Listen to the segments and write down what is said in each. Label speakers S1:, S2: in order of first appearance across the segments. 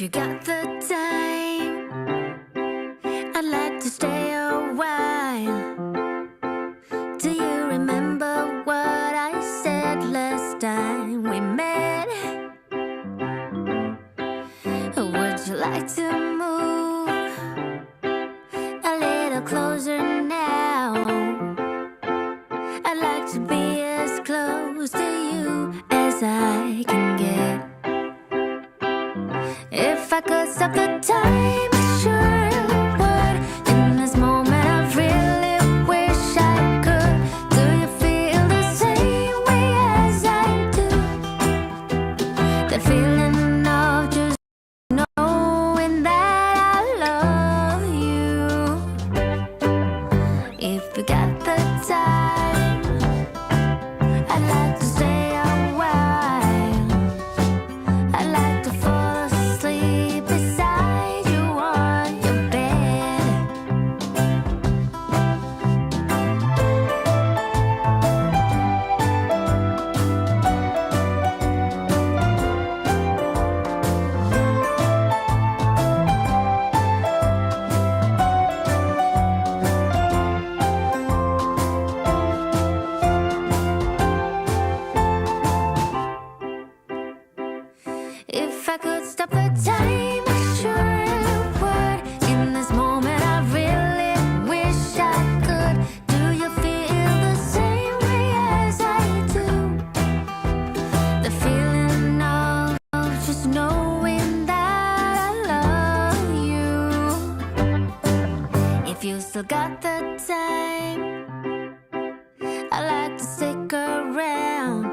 S1: you got the time, I'd like to stay a while. Do you remember what I said last time we met? Would you like to move a little closer now? I'd like to be as close to you as I can get. If I could stop the time, I sure would. In this moment, I really wish I could. Do you feel the same way as I do? That feeling of just knowing that I love you. If you got the time, I'd like to stay a while. I'd like to fall asleep beside you on your bed. If I could stop the time, I sure would. In this moment, I really wish I could. Do you feel the same way as I do? The feeling of just knowing that I love you. If you still got the time, I'd like to stick around.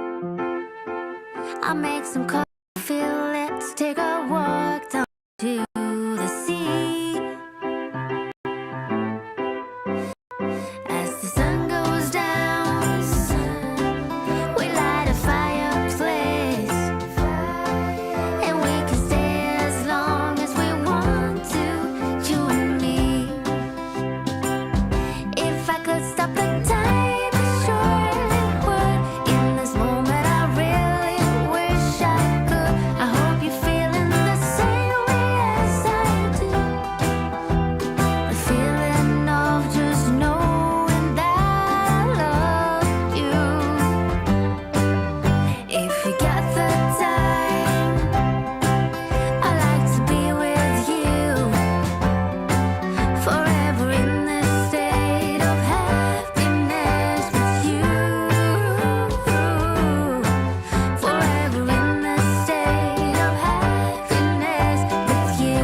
S1: I'll make some coffee. Let's take a walk down to the sea. As the sun goes down, we light a fireplace, and we can stay as long as we want to, you and me. If I could stop the time, I surely would. In this moment, I really wish I could. I hope you're feeling the same way as I do. The feeling of just knowing that I love you. If you got the time, I'd like to be with you forever in this state of happiness with you. Forever in this state of happiness with you.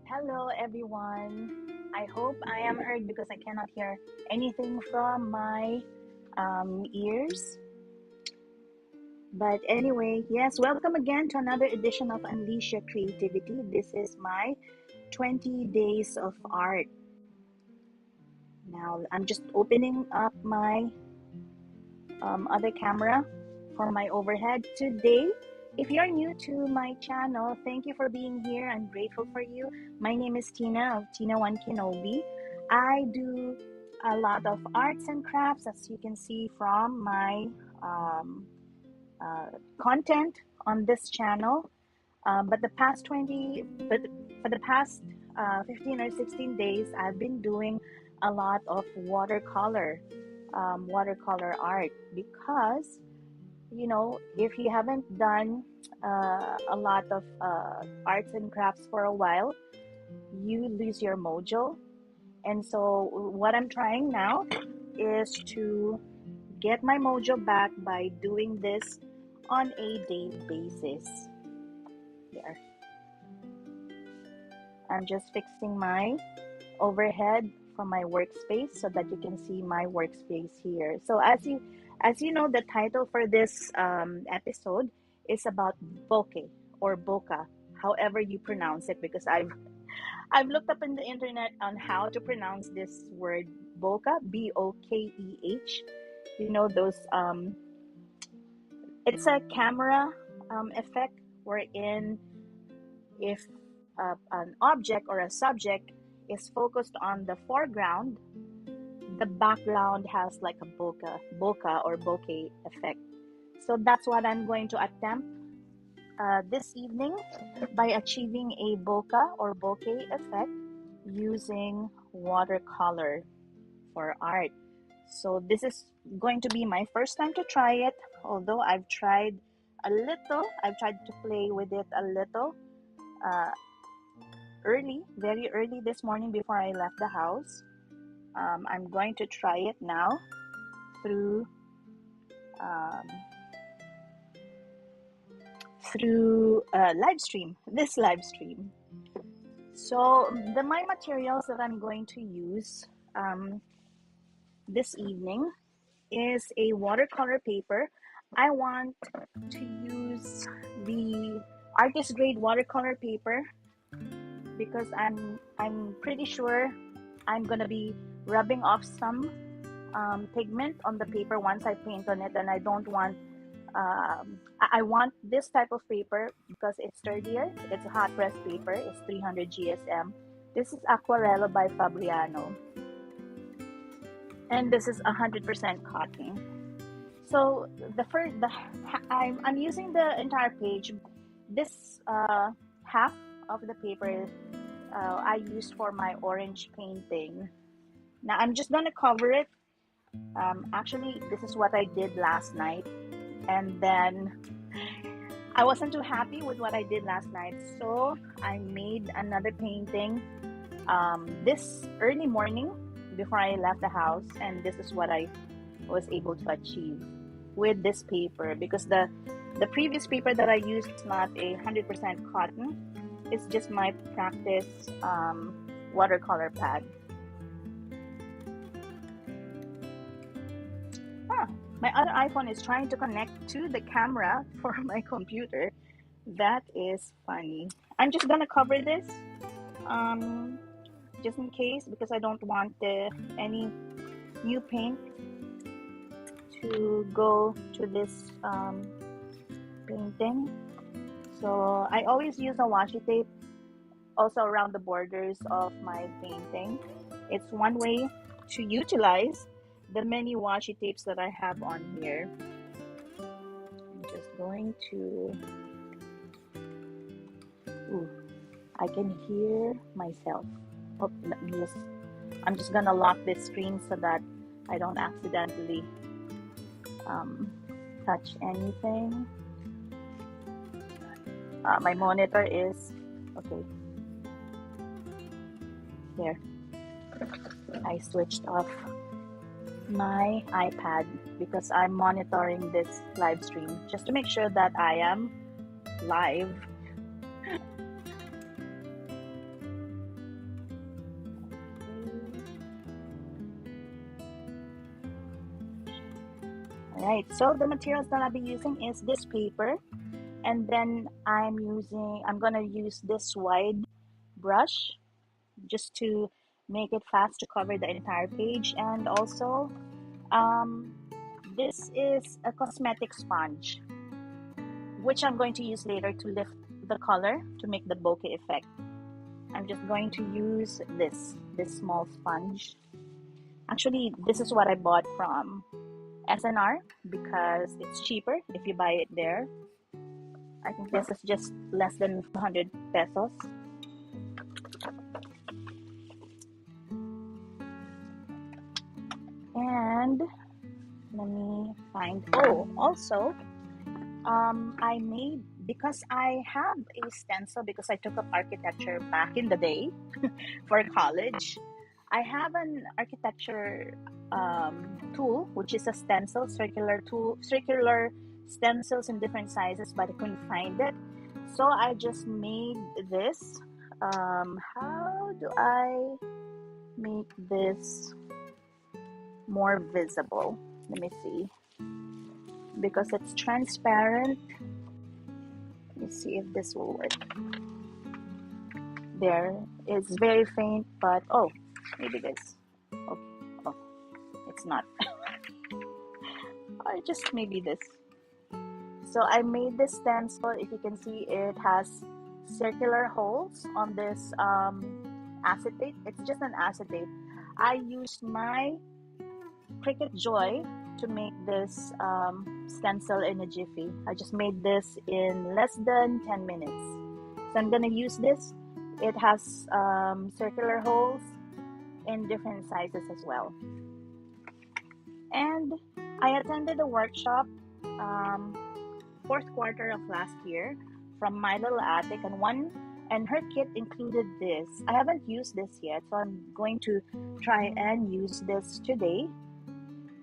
S2: Hello, everyone. I hope I am heard because I cannot hear anything from my ears. But anyway, yes, welcome again to another edition of Unleash Your Creativity. This is my 20 days of art. Now, I'm just opening up my other camera for my overhead today. If you're new to my channel, thank you for being here. I'm grateful for you. My name is Tina of Tina One Kenobi. I do a lot of arts and crafts, as you can see from my content on this channel. But for the past 15 or 16 days, I've been doing a lot of watercolor art because, you know, if you haven't done a lot of arts and crafts for a while, you lose your mojo. And so what I'm trying now is to get my mojo back by doing this on a daily basis. Here, I'm just fixing my overhead from my workspace so that you can see my workspace here. So as you know, the title for this episode is about bokeh or bokeh, however you pronounce it, because I've looked up in the internet on how to pronounce this word bokeh, B-O-K-E-H. You know, those it's a camera effect wherein if an object or a subject is focused on the foreground, the background has like a bokeh or bokeh effect. So that's what I'm going to attempt this evening by achieving a bokeh or bokeh effect using watercolor for art. So this is going to be my first time to try it, although I've tried a little. I've tried to play with it a little very early this morning before I left the house. I'm going to try it now through this live stream. So my materials that I'm going to use this evening is a watercolor paper. I want to use the artist grade watercolor paper because I'm pretty sure I'm gonna be rubbing off some pigment on the paper once I paint on it, and I don't want I want this type of paper because it's sturdier. It's a hot press paper. It's 300 GSM. This is Aquarella by Fabriano, and this is 100% cotton. So I'm using the entire page. This half of the paper I used for my orange painting. Now I'm just gonna cover it. Actually, this is what I did last night, and then I wasn't too happy with what I did last night, so I made another painting this early morning before I left the house, and this is what I was able to achieve with this paper, because the previous paper that I used is not 100% cotton. It's just my practice watercolor pad. My other iPhone is trying to connect to the camera for my computer. That is funny. I'm just gonna cover this just in case, because I don't want any new paint to go to this painting. So I always use a washi tape also around the borders of my painting. It's one way to utilize the many washi tapes that I have on here. I'm just going to... Ooh, I can hear myself. Oh, I'm just gonna lock this screen so that I don't accidentally touch anything. My monitor is okay. There. I switched off my iPad because I'm monitoring this live stream just to make sure that I am live. Alright, so the materials that I'll be using is this paper, and then I'm gonna use this wide brush just to make it fast to cover the entire page. And also this is a cosmetic sponge, which I'm going to use later to lift the color to make the bokeh effect. I'm just going to use this small sponge. Actually, this is what I bought from SNR because it's cheaper if you buy it there. I think this is just less than 200 pesos. And let me find, also I made, because I have a stencil because I took up architecture back in the day for college. I have an architecture tool, which is a stencil, circular stencils in different sizes, but I couldn't find it. So I just made this. How do I make this more visible? Let me see. Because it's transparent. Let me see if this will work. There, it's very faint, but maybe this. Okay. Oh, it's not. Or just maybe this. So I made this stencil. If you can see, it has circular holes on this acetate. It's just an acetate. I used my Cricut Joy to make this stencil in a jiffy. I just made this in less than 10 minutes. So I'm gonna use this. It has circular holes in different sizes as well. And I attended a workshop fourth quarter of last year from My Little Attic, and her kit included this. I haven't used this yet, so I'm going to try and use this today.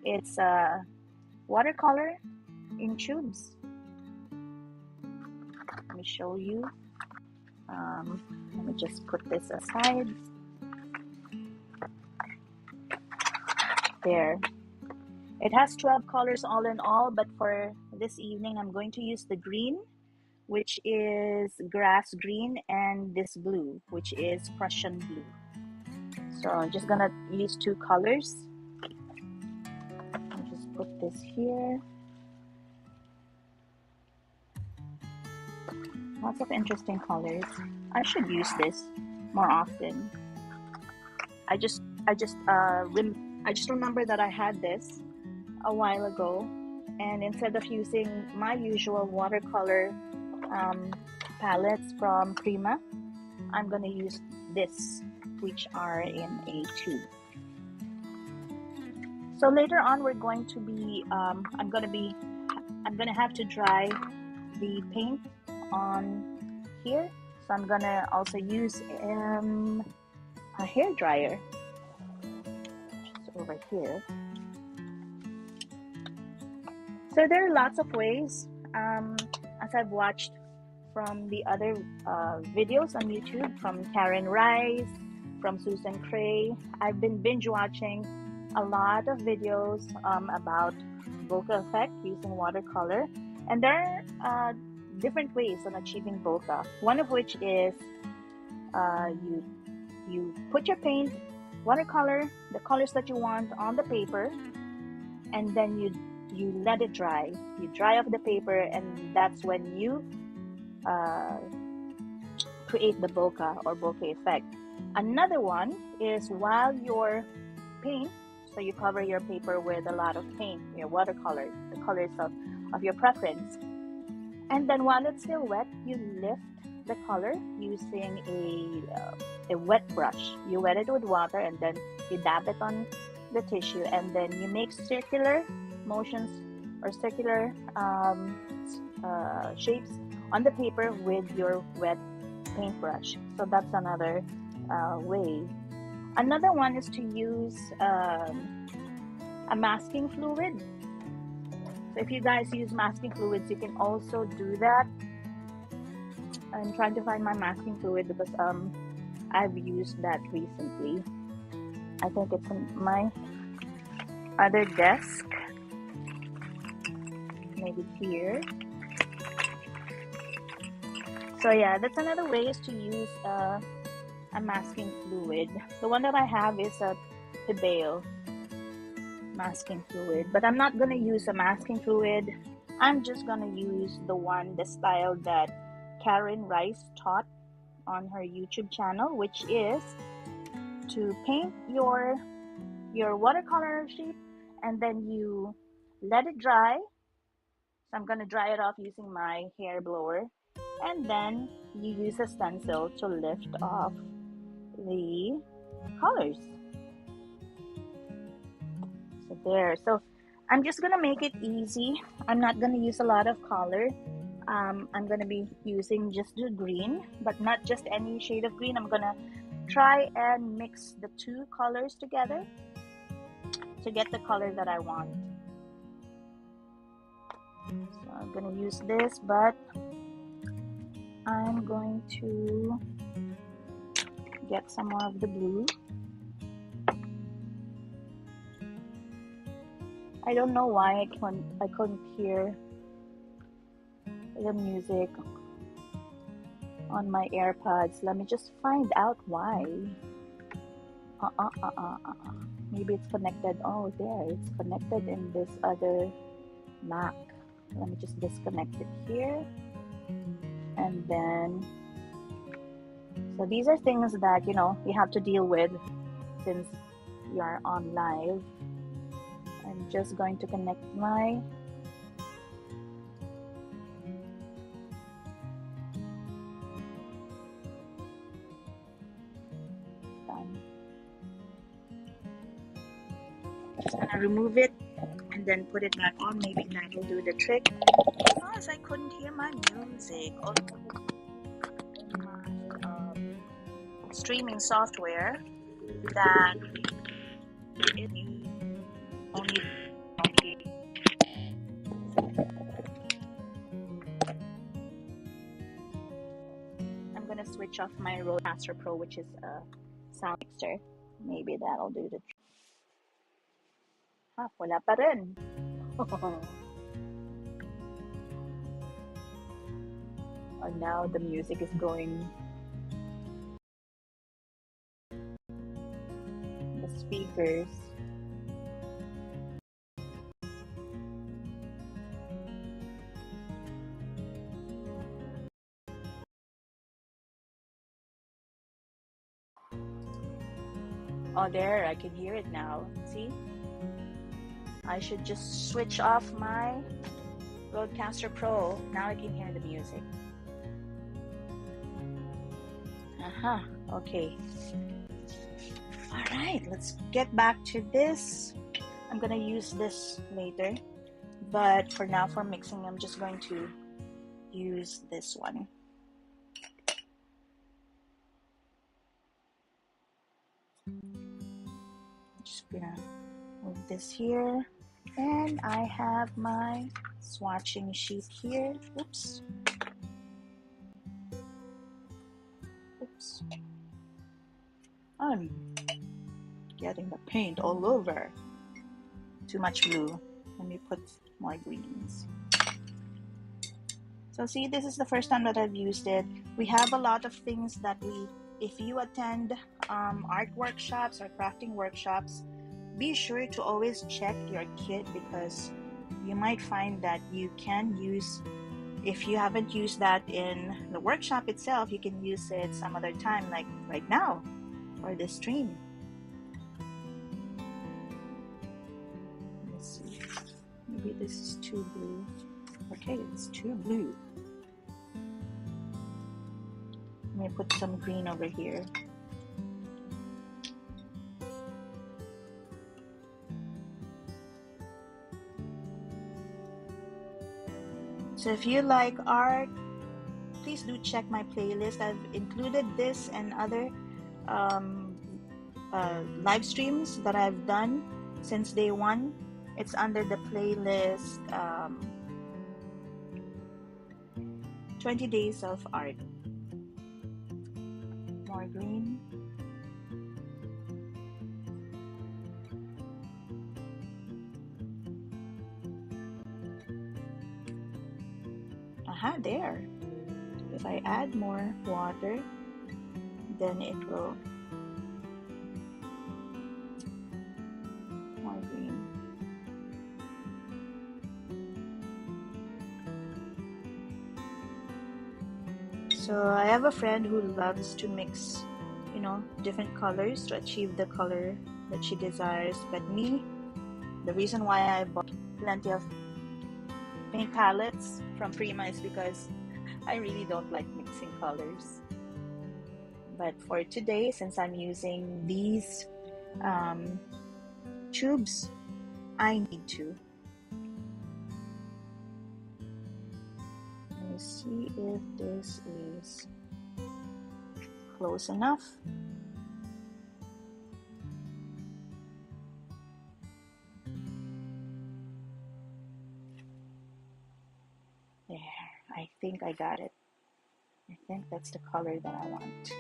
S2: It's watercolor in tubes. Let me show you. Let me just put this aside. There. It has 12 colors all in all, but for this evening, I'm going to use the green, which is grass green, and this blue, which is Prussian blue. So I'm just gonna use 2 colors. I'll just put this here. Lots of interesting colors. I should use this more often. I just remember that I had this a while ago, and instead of using my usual watercolor palettes from Prima, I'm gonna use this, which are in a tube. So later on, we're going to be I'm gonna have to dry the paint on here, so I'm gonna also use a hair dryer just over here. So there are lots of ways, as I've watched from the other videos on YouTube, from Karen Rice, from Susan Cray. I've been binge watching a lot of videos about bokeh effect using watercolor, and there are different ways on achieving bokeh. One of which is you put your paint, watercolor, the colors that you want on the paper, and then you let it dry. You dry off the paper, and that's when you create the bokeh or bokeh effect. Another one is while your paint, so you cover your paper with a lot of paint, your watercolor, the colors of your preference. And then while it's still wet, you lift the color using a wet brush. You wet it with water, and then you dab it on the tissue, and then you make circular motions or circular shapes on the paper with your wet paintbrush. So that's another way. Another one is to use a masking fluid. So if you guys use masking fluids, you can also do that. I'm trying to find my masking fluid because I've used that recently. I think it's on my other desk, maybe here. So yeah, that's another way, is to use a masking fluid. The one that I have is a Pebeo masking fluid, but I'm not gonna use a masking fluid. I'm just gonna use the style that Karen Rice taught on her YouTube channel, which is to paint your watercolor sheet, and then you let it dry. So I'm gonna dry it off using my hair blower, and then you use a stencil to lift off the colors. So there. So I'm just gonna make it easy. I'm not gonna use a lot of color. I'm gonna be using just the green, but not just any shade of green. I'm gonna try and mix the 2 colors together to get the color that I want. So I'm gonna use this, but I'm going to get some more of the blue. I don't know why I couldn't hear the music on my AirPods. Let me just find out why. Maybe it's connected. Oh, there, it's connected in this other Mac. Let me just disconnect it here. And then, so these are things that, you have to deal with since you are on live. I I'm just going to connect my done. Just gonna remove it and then put it back on. Maybe that will do the trick. Because I couldn't hear my music on my streaming software that it only I'm gonna switch off my Rodecaster Pro, which is a sound mixer. Maybe that'll do the trick. Wala pa rin. And now the music is going. The speakers. Oh, there, I can hear it now. See? I should just switch off my Rodecaster Pro. Now I can hear the music. Okay. All right, let's get back to this. I'm gonna use this later, but for now, for mixing, I'm just going to use this one. Just gonna move this here, and I have my swatching sheet here. Oops. I'm getting the paint all over. Too much blue. Let me put more greens. So see, this is the first time that I've used it. We have a lot of things that if you attend art workshops or crafting workshops, be sure to always check your kit, because you might find that you can use, if you haven't used that in the workshop itself, you can use it some other time, like right now for this stream. Let's see, maybe this is too blue. Okay, it's too blue. Let me put some green over here. So if you like art, please do check my playlist. I've included this and other live streams that I've done since day one. It's under the playlist 20 Days of Art. More green. There. If I add more water, then it will more green. So I have a friend who loves to mix, different colors to achieve the color that she desires. But me, the reason why I bought plenty of paint palettes from Prima is because I really don't like mixing colors. But for today, since I'm using these tubes, I need to. Let me see if this is close enough. There, I think I got it. I think that's the color that I want.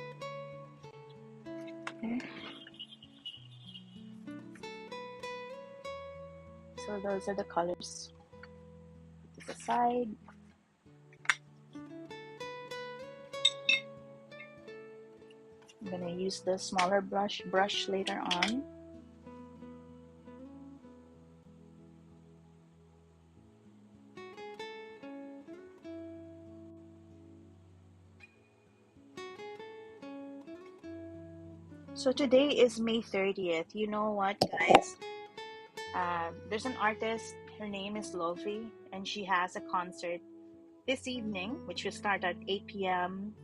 S2: Okay. So those are the colors. Put this aside. I'm gonna use the smaller brush later on. So today is May 30th. You know what, guys? There's an artist, her name is Lofi, and she has a concert this evening, which will start at 8 p.m.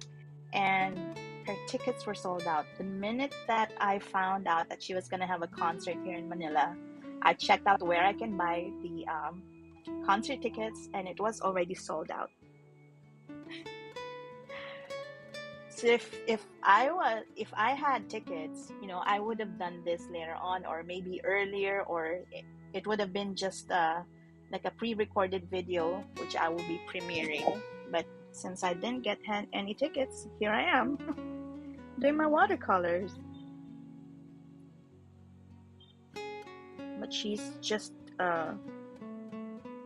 S2: And her tickets were sold out. The minute that I found out that she was going to have a concert here in Manila, I checked out where I can buy the concert tickets, and it was already sold out. So if I had tickets, I would have done this later on, or maybe earlier, or it would have been just like a pre-recorded video which I will be premiering. But since I didn't get any tickets, here I am doing my watercolors. But she's just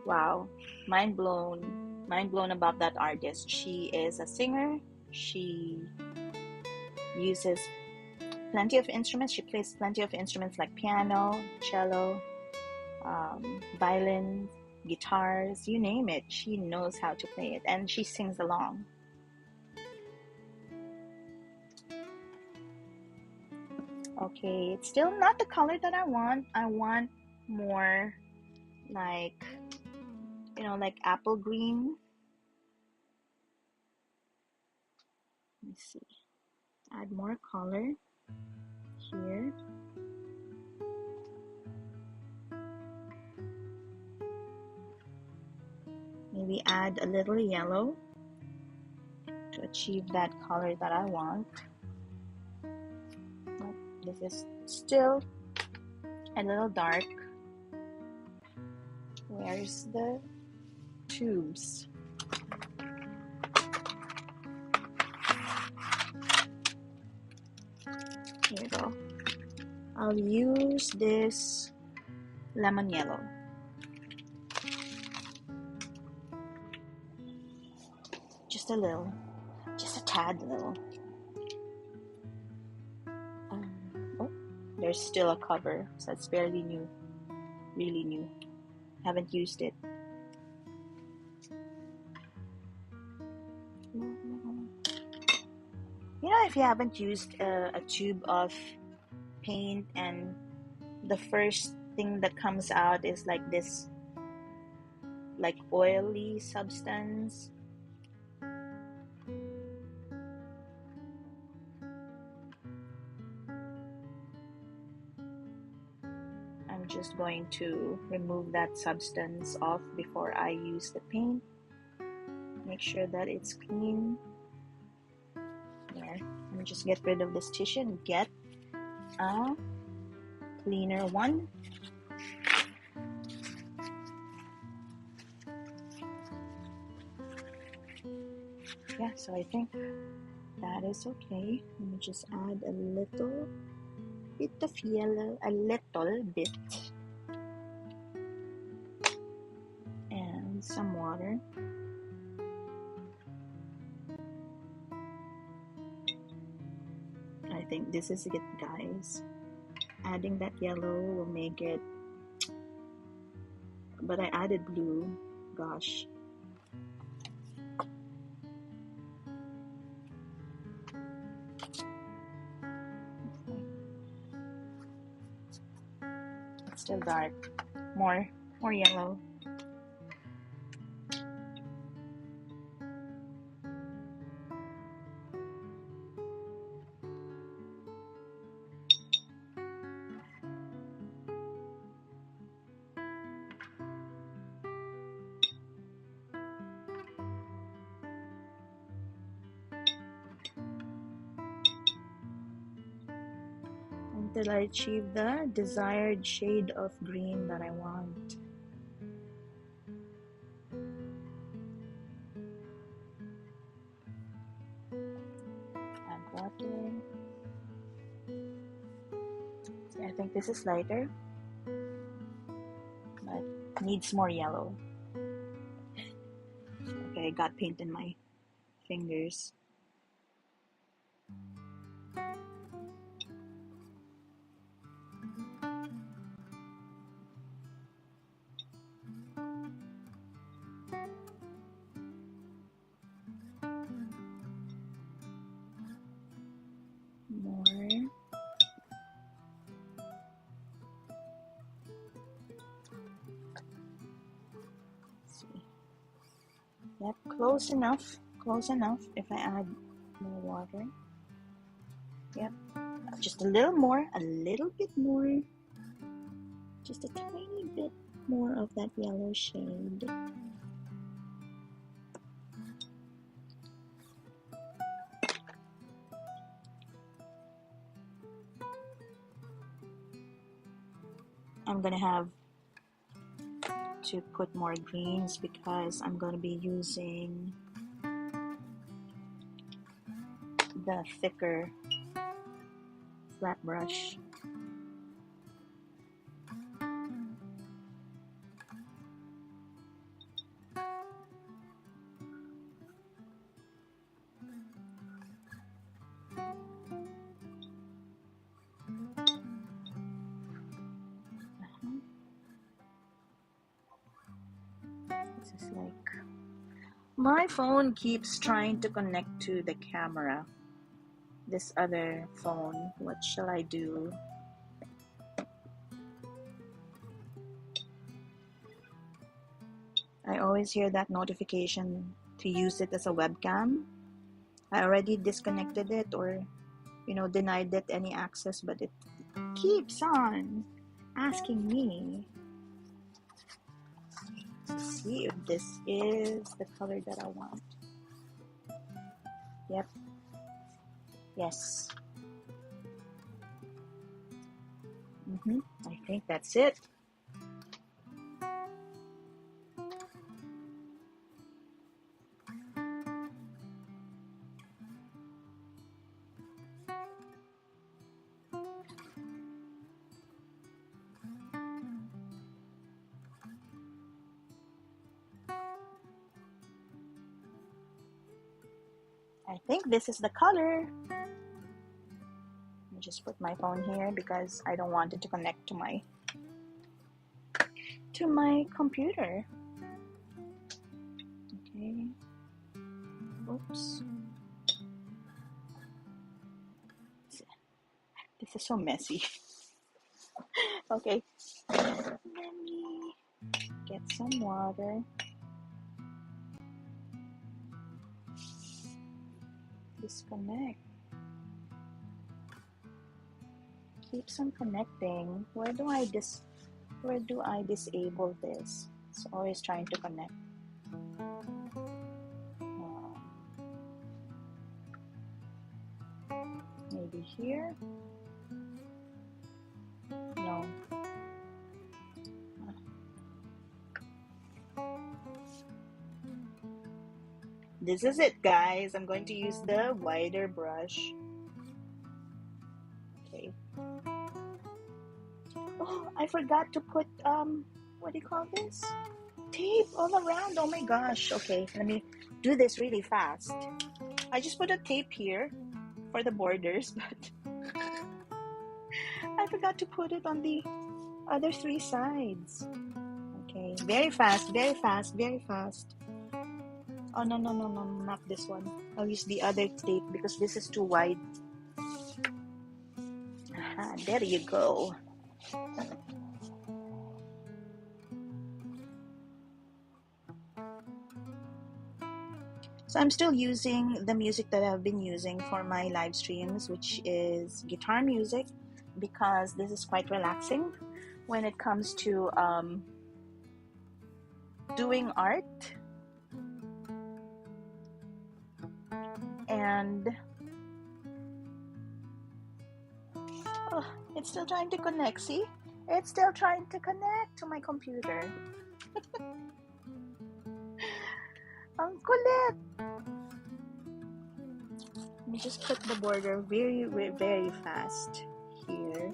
S2: wow, mind blown about that artist. She is a singer. She uses plenty of instruments. She plays plenty of instruments like piano, cello, violin, guitars, you name it. She knows how to play it, and she sings along. Okay, it's still not the color that I want. I want more like, like apple green. Let me see. Add more color here. Maybe add a little yellow to achieve that color that I want. But this is still a little dark. Where's the tubes? Here we go. I'll use this lemon yellow. Just a little, just a tad little. Oh, there's still a cover, so it's fairly new, really new. Haven't used it. If you haven't used a tube of paint and the first thing that comes out is like this, like oily substance. I'm just going to remove that substance off before I use the paint. Make sure that it's clean. There. Let me just get rid of this tissue and get a cleaner one. Yeah, so I think that is okay. Let me just add a little bit of yellow, a little bit, and some water. I think this is it, guys. Adding that yellow will make it, but I added blue. Gosh. It's still dark. More yellow. Until I achieve the desired shade of green that I want. Add water. See, I think this is lighter, but needs more yellow. Okay, I got paint in my fingers. More. Yep, close enough. Close enough if I add more water. Yep, just a little more, a little bit more. Just a tiny bit more of that yellow shade. I'm gonna have to put more greens because I'm gonna be using the thicker flat brush. This is like, my phone keeps trying to connect to the camera. This other phone, what shall I do? I always hear that notification to use it as a webcam. I already disconnected it or, denied it any access, but it keeps on asking me to see if this is the color that I want. Yep. Yes. I think that's it. I think this is the color. Let me just put my phone here because I don't want it to connect to my computer. Okay. Oops. This is so messy. Okay. Let me get some water. Disconnect. Keeps on connecting. Where do I disable this? It's always trying to connect. Maybe here? No. This is it, guys. I'm going to use the wider brush. Okay. Oh, I forgot to put what do you call this? Tape all around. Oh my gosh. Okay, let me do this really fast. I just put a tape here for the borders, but I forgot to put it on the other three sides. Okay, very fast, very fast, very fast. Oh, no, not this one. I'll use the other tape because this is too wide. Aha, there you go. So I'm still using the music that I've been using for my live streams, which is guitar music, because this is quite relaxing when it comes to doing art. And oh, it's still trying to connect. See, it's still trying to connect to my computer. Ang kulit. Let me just put the border very, very fast here.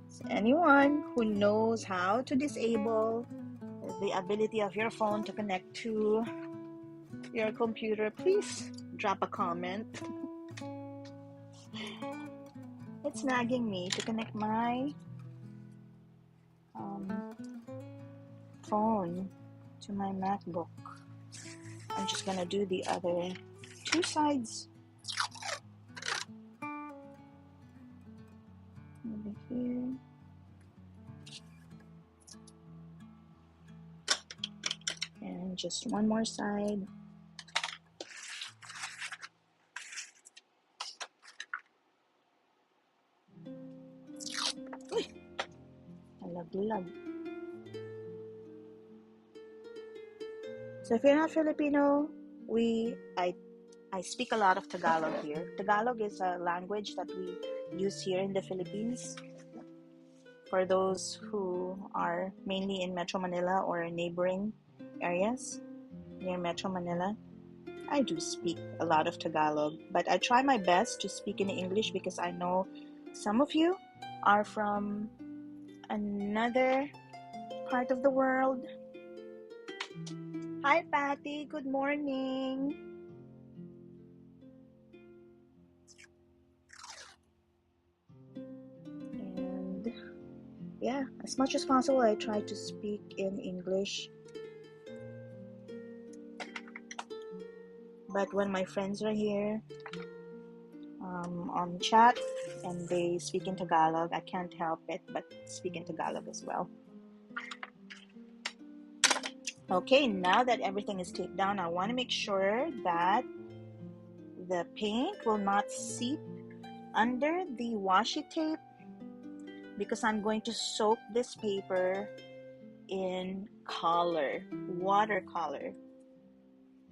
S2: So anyone who knows how to disable the ability of your phone to connect to your computer, please drop a comment. It's nagging me to connect my phone to my MacBook. I'm just gonna do the other two sides. Over here. just one more side. Uy! Nalaglag. So if you're not Filipino, I speak a lot of Tagalog here. Tagalog is a language that we use here in the Philippines. For those who are mainly in Metro Manila or neighboring areas near Metro Manila, I do speak a lot of Tagalog, but I try my best to speak in English because I know some of you are from another part of the world. Hi, Patty. Good morning. And yeah, as much as possible, I try to speak in English. But when my friends are here on chat and they speak in Tagalog, I can't help it but speak in Tagalog as well. Okay, now that everything is taped down, I want to make sure that the paint will not seep under the washi tape because I'm going to soak this paper in color, watercolor.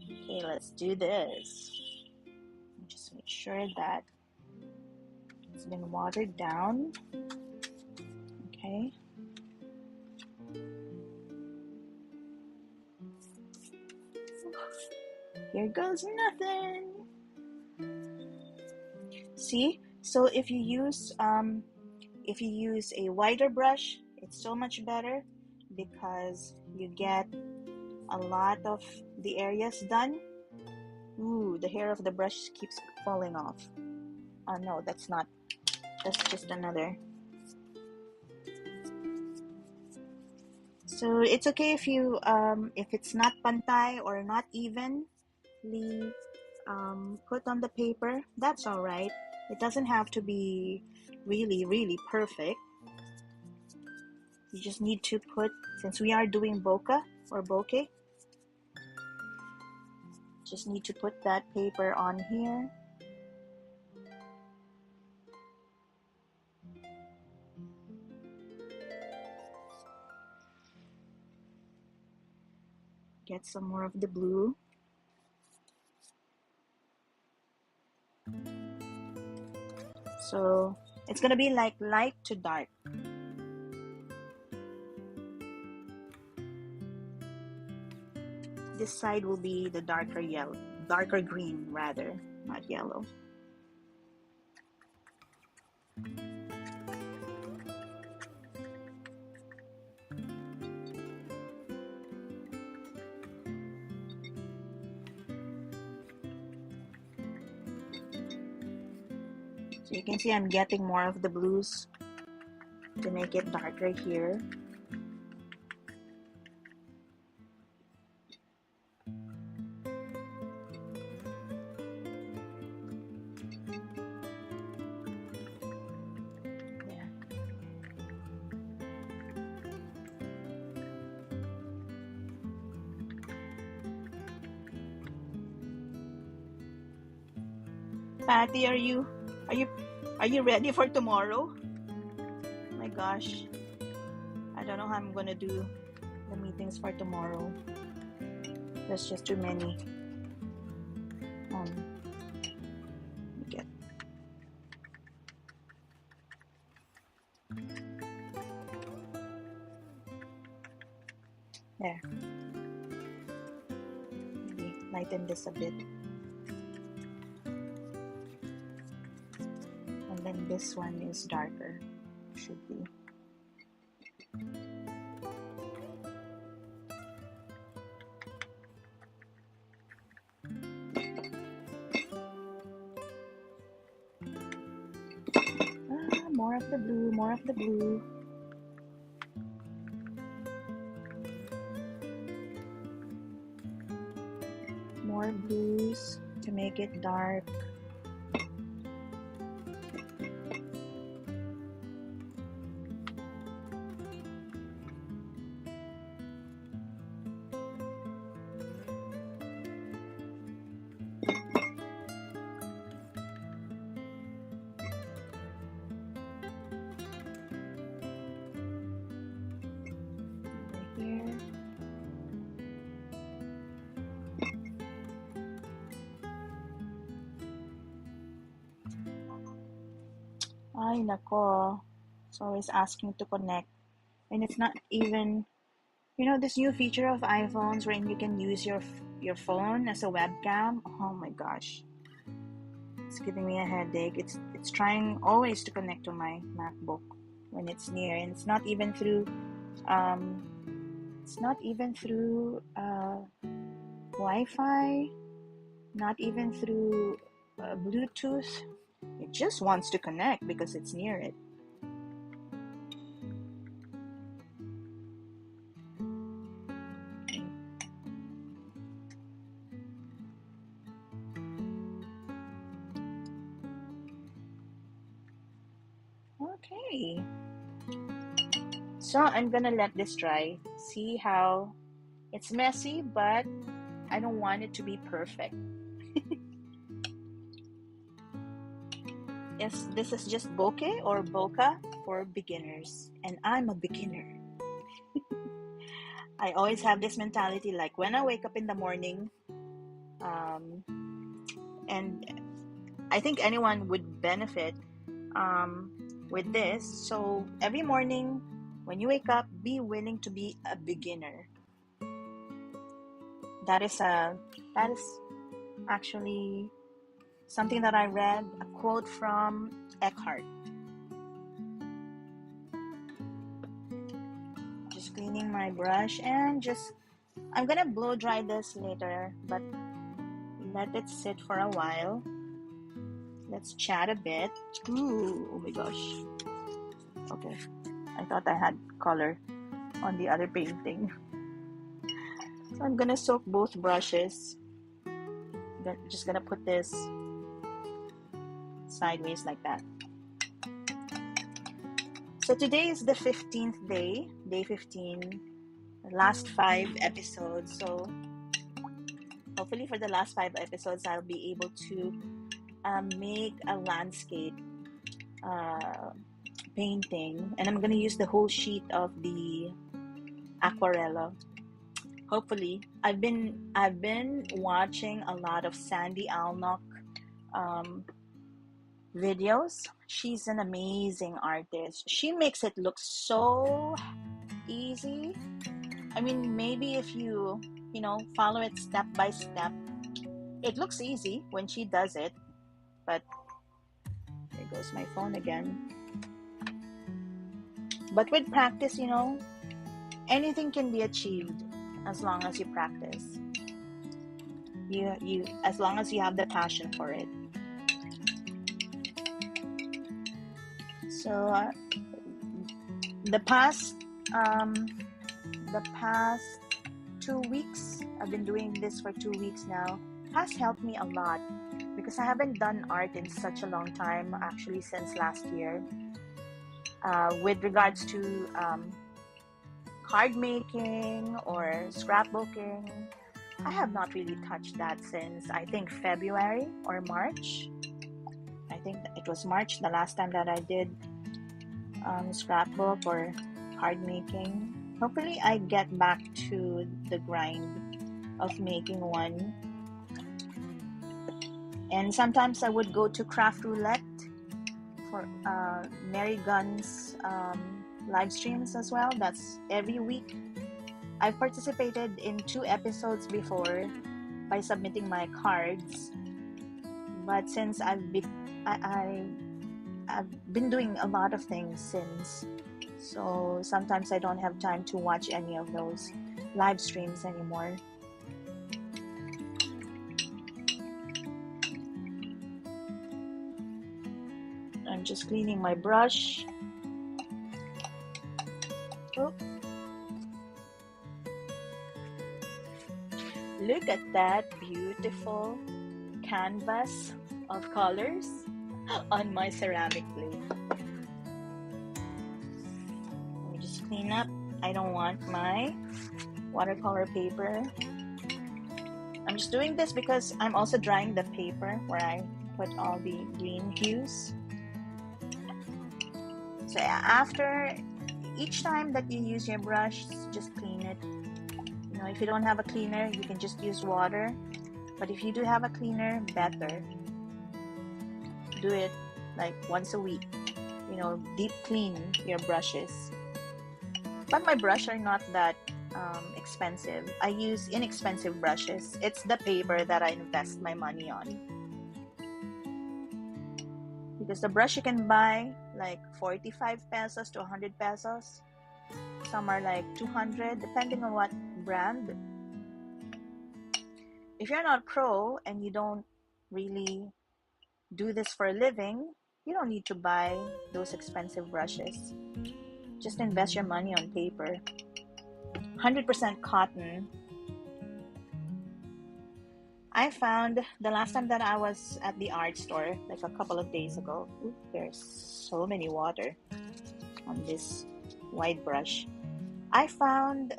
S2: Okay, let's do this. Just make sure that it's been watered down. Okay. Here goes nothing. See? So if you use a wider brush, it's so much better because you get a lot of the areas done. Ooh, the hair of the brush keeps falling off. Oh no, that's not. That's just another. So it's okay if it's not pantay or not evenly put on the paper. That's all right. It doesn't have to be really perfect. You just need to put, since we are doing bokeh or bokeh, just need to put that paper on here. Get some more of the blue. So it's gonna be like light to dark. This side will be the darker yellow, darker green rather, not yellow. So you can see I'm getting more of the blues to make it darker here. Patty, are you ready for tomorrow? Oh my gosh, I don't know how I'm gonna do the meetings for tomorrow. There's just too many. Okay. There. Maybe lighten this a bit. And then this one is darker. Should be. More of the blue, more of the blue. More blues to make it dark. Ay, nako. It's always asking to connect. And it's not even, this new feature of iPhones wherein you can use your phone as a webcam. Oh my gosh. It's giving me a headache. It's trying always to connect to my MacBook when it's near, and um it's not even through Wi-Fi, not even through Bluetooth. It just wants to connect because it's near it. Okay. So I'm gonna let this dry. See how it's messy, but I don't want it to be perfect. This is just bokeh or bokeh for beginners, and I'm a beginner. I always have this mentality like when I wake up in the morning, um, and I think anyone would benefit with this. So every morning when you wake up, be willing to be a beginner. That is actually something that I read, a quote from Eckhart. Just cleaning my brush and I'm gonna blow dry this later, but let it sit for a while. Let's chat a bit. Ooh, oh my gosh. Okay, I thought I had color on the other painting. So I'm gonna soak both brushes. Just gonna put this sideways like that. So today is the 15th day, day 15, the last 5 episodes. So hopefully for the last 5 episodes, I'll be able to make a landscape painting, and I'm gonna use the whole sheet of the aquarella. Hopefully, I've been watching a lot of Sandy Alnock videos. She's an amazing artist. She makes it look so easy. I mean, maybe if you follow it step by step, it looks easy when she does it. But there goes my phone again. But with practice, anything can be achieved as long as you practice. You as long as you have the passion for it. So the past 2 weeks, I've been doing this for 2 weeks now, has helped me a lot because I haven't done art in such a long time, actually since last year. With regards to card making or scrapbooking, I have not really touched that since I think February or March. I think it was March the last time that I did scrapbook or card making. Hopefully I get back to the grind of making one. And sometimes I would go to Craft Roulette for Mary Gunn's live streams as well. That's every week. I've participated in 2 episodes before by submitting my cards, but since I've been doing a lot of things since, so sometimes I don't have time to watch any of those live streams anymore. I'm just cleaning my brush. Oh. Look at that beautiful canvas of colors on my ceramic plate. Let me just clean up. I don't want my watercolor paper. I'm just doing this because I'm also drying the paper where I put all the green hues. So after each time that you use your brush, just clean it. If you don't have a cleaner, you can just use water. But if you do have a cleaner, better. Do it like once a week. deep clean your brushes. But my brushes are not that expensive. I use inexpensive brushes. It's the paper that I invest my money on. Because the brush you can buy like 45 pesos to 100 pesos. Some are like 200, depending on what brand. If you're not pro and you don't really do this for a living, you don't need to buy those expensive brushes. Just invest your money on paper. 100% cotton. I found the last time that I was at the art store, like a couple of days ago. Ooh, there's so many water on this white brush. I found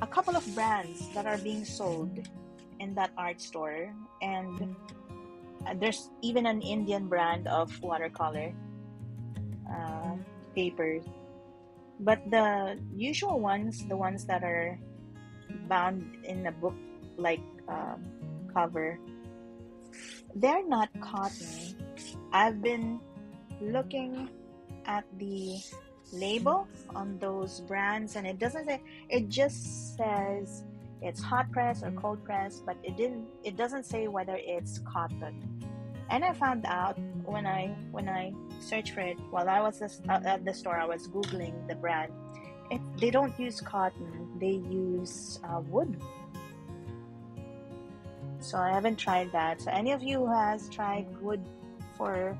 S2: a couple of brands that are being sold in that art store, and there's even an Indian brand of watercolor paper. But the usual ones, the ones that are bound in a book like cover, they're not cotton. I've been looking at the label on those brands, and it doesn't say, it just says it's hot press or cold press, but it doesn't say whether it's cotton. And I found out when I searched for it while I was at the store. I was googling the brand. They don't use cotton, they use wood. So I haven't tried that. So any of you who has tried wood for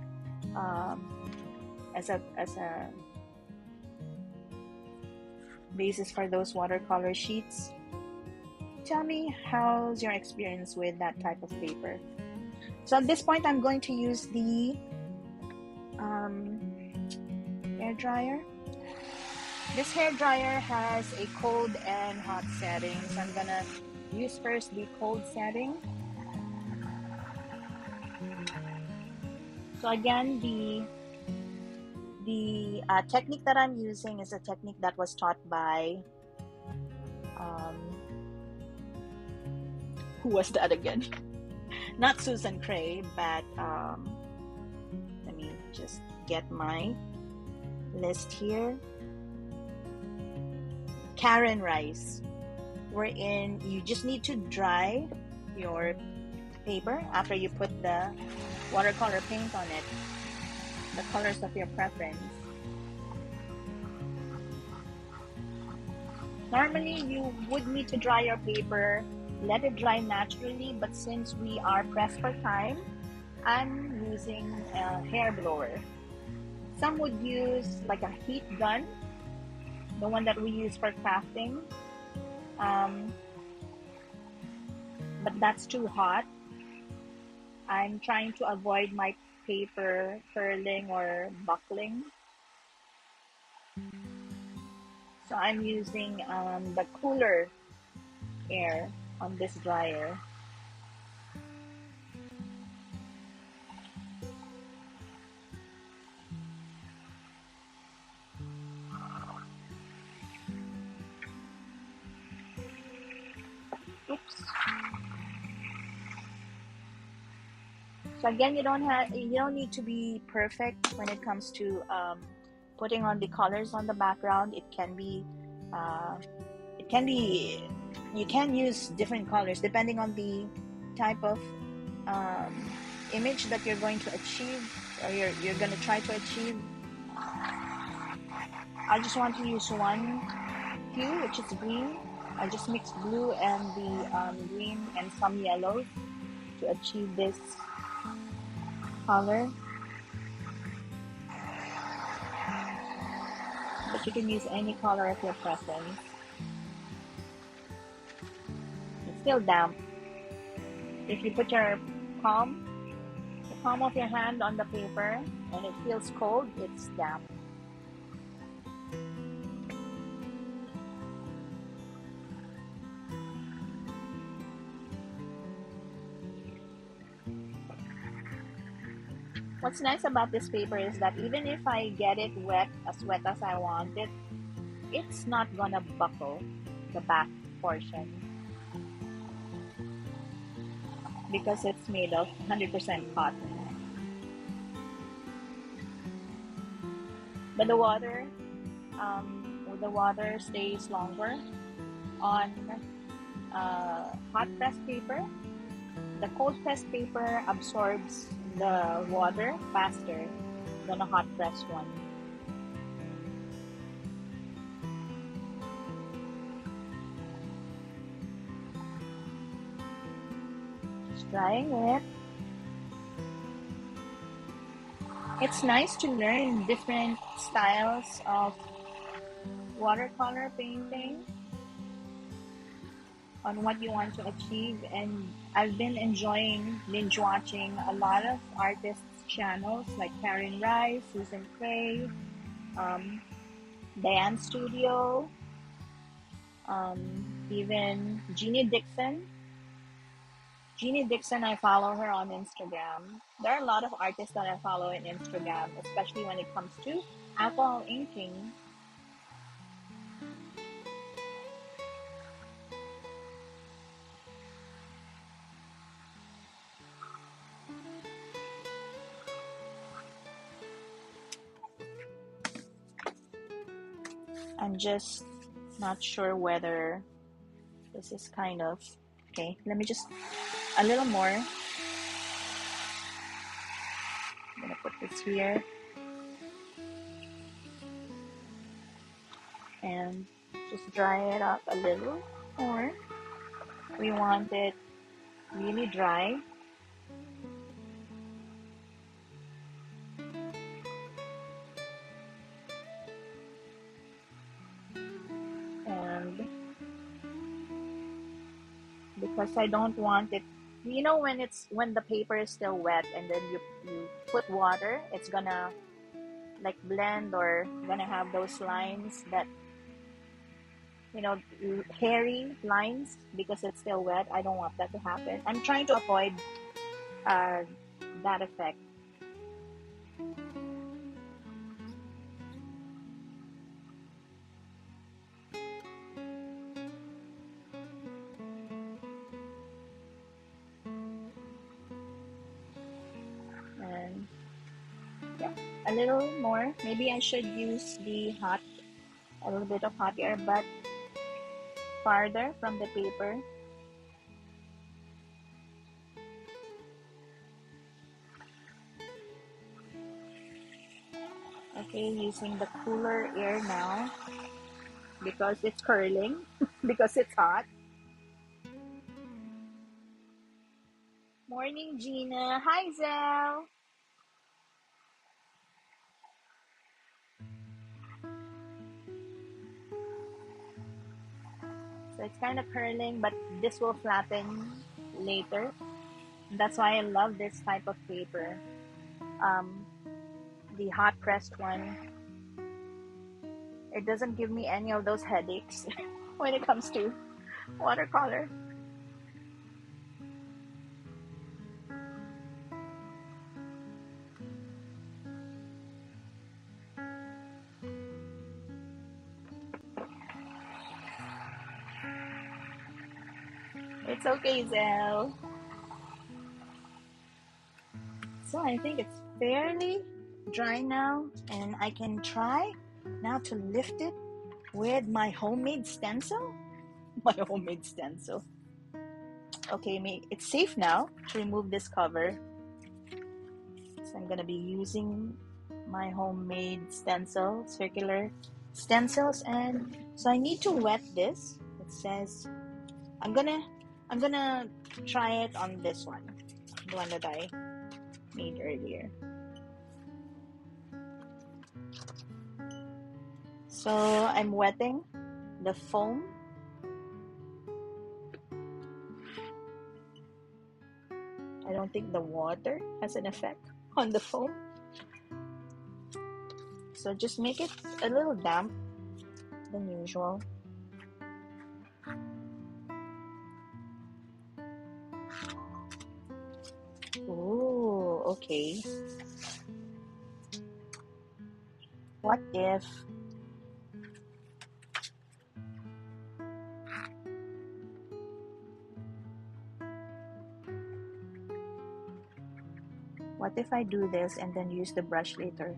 S2: as a basis for those watercolor sheets, tell me how's your experience with that type of paper. So at this point, I'm going to use the hair dryer. This hair dryer has a cold and hot setting, so I'm gonna use first the cold setting. So again, the technique that I'm using is a technique that was taught by who was that again? Not Susan Cray, but let me just get my list here. Karen Rice, wherein you just need to dry your paper after you put the watercolor paint on it, the colors of your preference. Normally, you would need to dry your paper, let it dry naturally, but since we are pressed for time, I'm using a hair blower. Some would use like a heat gun, the one that we use for crafting, but that's too hot. I'm trying to avoid my paper curling or buckling, so I'm using the cooler air on this dryer. Oops. So again, you don't need to be perfect when it comes to putting on the colors on the background. It can be you can use different colors depending on the type of image that you're going to achieve, or you're going to try to achieve. I just want to use one hue, which is green. I just mixed blue and the green and some yellows to achieve this color. But you can use any color of your preference. It's still damp. If you put your the palm of your hand on the paper and it feels cold, it's damp. What's nice about this paper is that even if I get it wet as I want it, it's not gonna buckle the back portion because it's made of 100% cotton. but the water stays longer on hot pressed paper. The cold pressed paper absorbs the water faster than a hot pressed one. Just drying it. It's nice to learn different styles of watercolor painting on what you want to achieve, and I've been enjoying binge watching a lot of artists channels like Karen Rice, Susan Kay, um, Diane Studio, even Jeannie Dixon. I follow her on Instagram. There are a lot of artists that I follow on Instagram, especially when it comes to alcohol inking. I'm just not sure whether this is kind of okay. Let me just a little more. I'm gonna put this here and just dry it up a little more. We want it really dry. And because I don't want it, when the paper is still wet and then you put water, it's gonna like blend or gonna have those lines that hairy lines because it's still wet. I don't want that to happen. I'm trying to avoid uh, that effect. And yeah, a little more. Maybe I should use a little bit of hot air, but farther from the paper. Okay, using the cooler air now because it's curling, because it's hot. Morning, Gina. Hi, Zell. So it's kind of curling, but this will flatten later. That's why I love this type of paper. Um, the hot pressed one. It doesn't give me any of those headaches when it comes to watercolor. It's okay, Zell. So I think it's fairly dry now, and I can try now to lift it with my homemade stencil. My homemade stencil. Okay, it's safe now to remove this cover. So I'm gonna be using my homemade stencil, circular stencils, and so I need to wet this. It says I'm gonna try it on this one, the one that I made earlier. So I'm wetting the foam. I don't think the water has an effect on the foam. So just make it a little damp than usual. Ooh, okay. What if I do this and then use the brush later?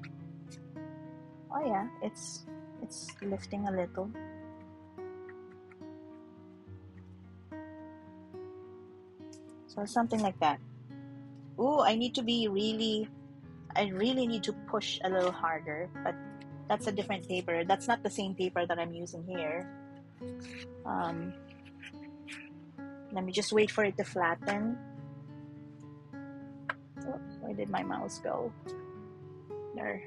S2: Oh yeah, it's lifting a little. So something like that. Ooh, I really need to push a little harder, but that's a different paper. That's not the same paper that I'm using here. Let me just wait for it to flatten. Oh, where did my mouse go? There.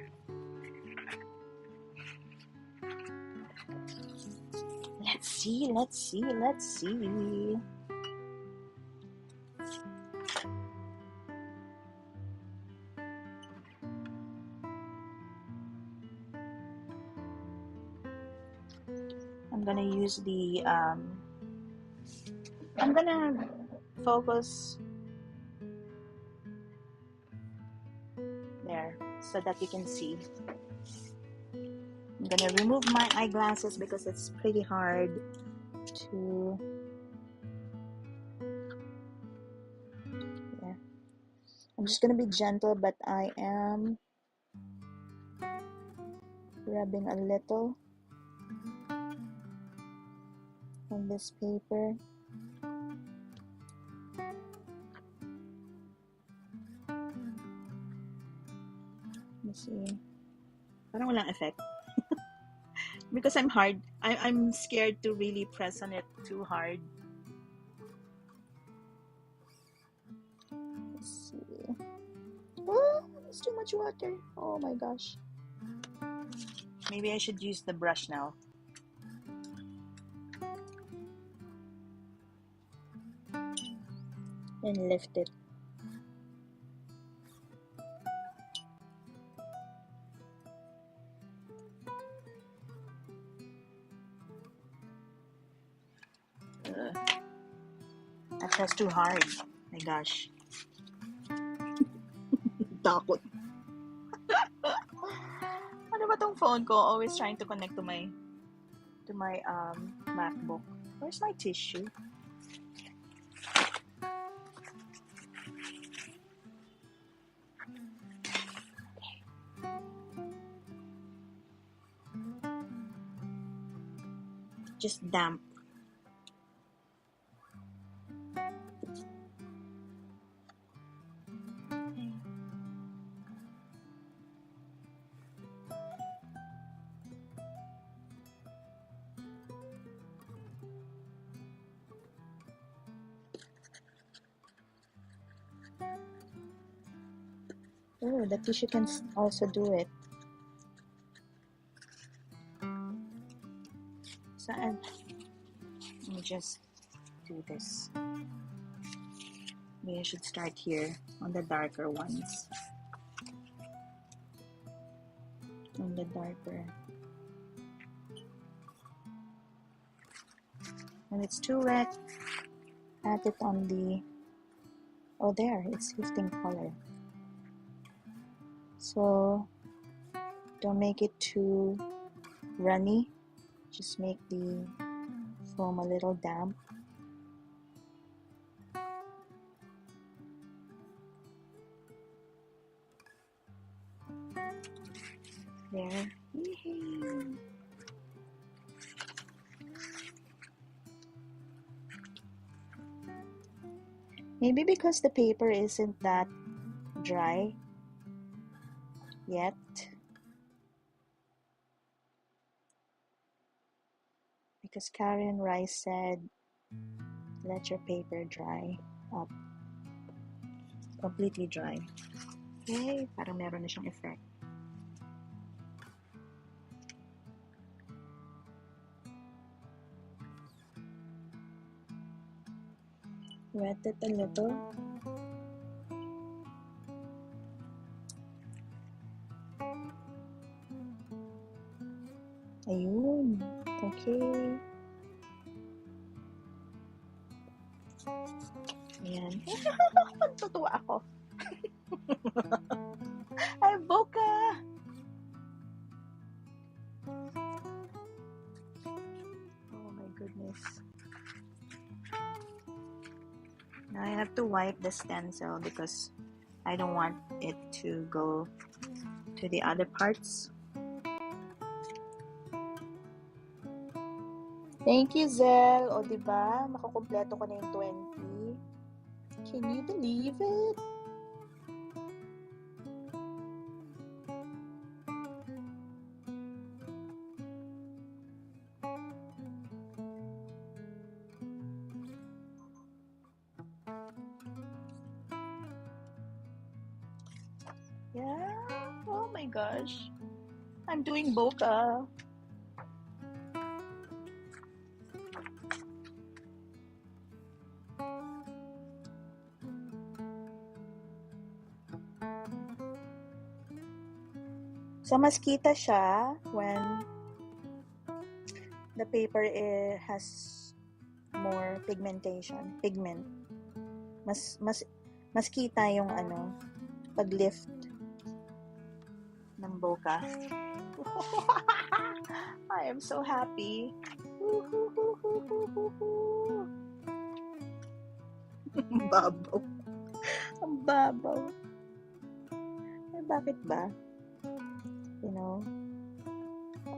S2: Let's see. I'm gonna use the, I'm gonna focus there so that you can see. I'm gonna remove my eyeglasses because it's pretty hard to, yeah. I'm just gonna be gentle, but I am rubbing a little on this paper. Let me see. Parang walang effect. Because I'm scared to really press on it too hard. Let's see. Oh, it's too much water. Oh my gosh. Maybe I should use the brush now. And lift it. That was too hard. My gosh. Takot. Ano ba tong phone ko? Always trying to connect to my MacBook. Where's my tissue? Just damp. Oh, the tissue can also do it. So let me just do this. Maybe I should start here on the darker ones. On the darker. When it's too wet, add it on the, oh there, it's lifting color. So don't make it too runny. Just make the foam a little damp. There. Yee-hoo. Maybe because the paper isn't that dry yet. Because Karen Rice said, let your paper dry up. Completely dry. Okay, parang meron na siyang effect. Wet it a little. Ayun. Okay. Ayan. Tutuwa ako. Ay, Bokeh! Oh my goodness. Now I have to wipe the stencil because I don't want it to go to the other parts. Thank you, Zel. O, diba? Makakompleto ko na yung 20. Can you believe it? Yeah. Oh my gosh. I'm doing Bokeh. So, mas kita siya when the paper has more pigment. Mas kita yung pag-lift ng Bokeh. I am so happy. Ang babaw. Ang babaw. Eh, bakit ba? You know,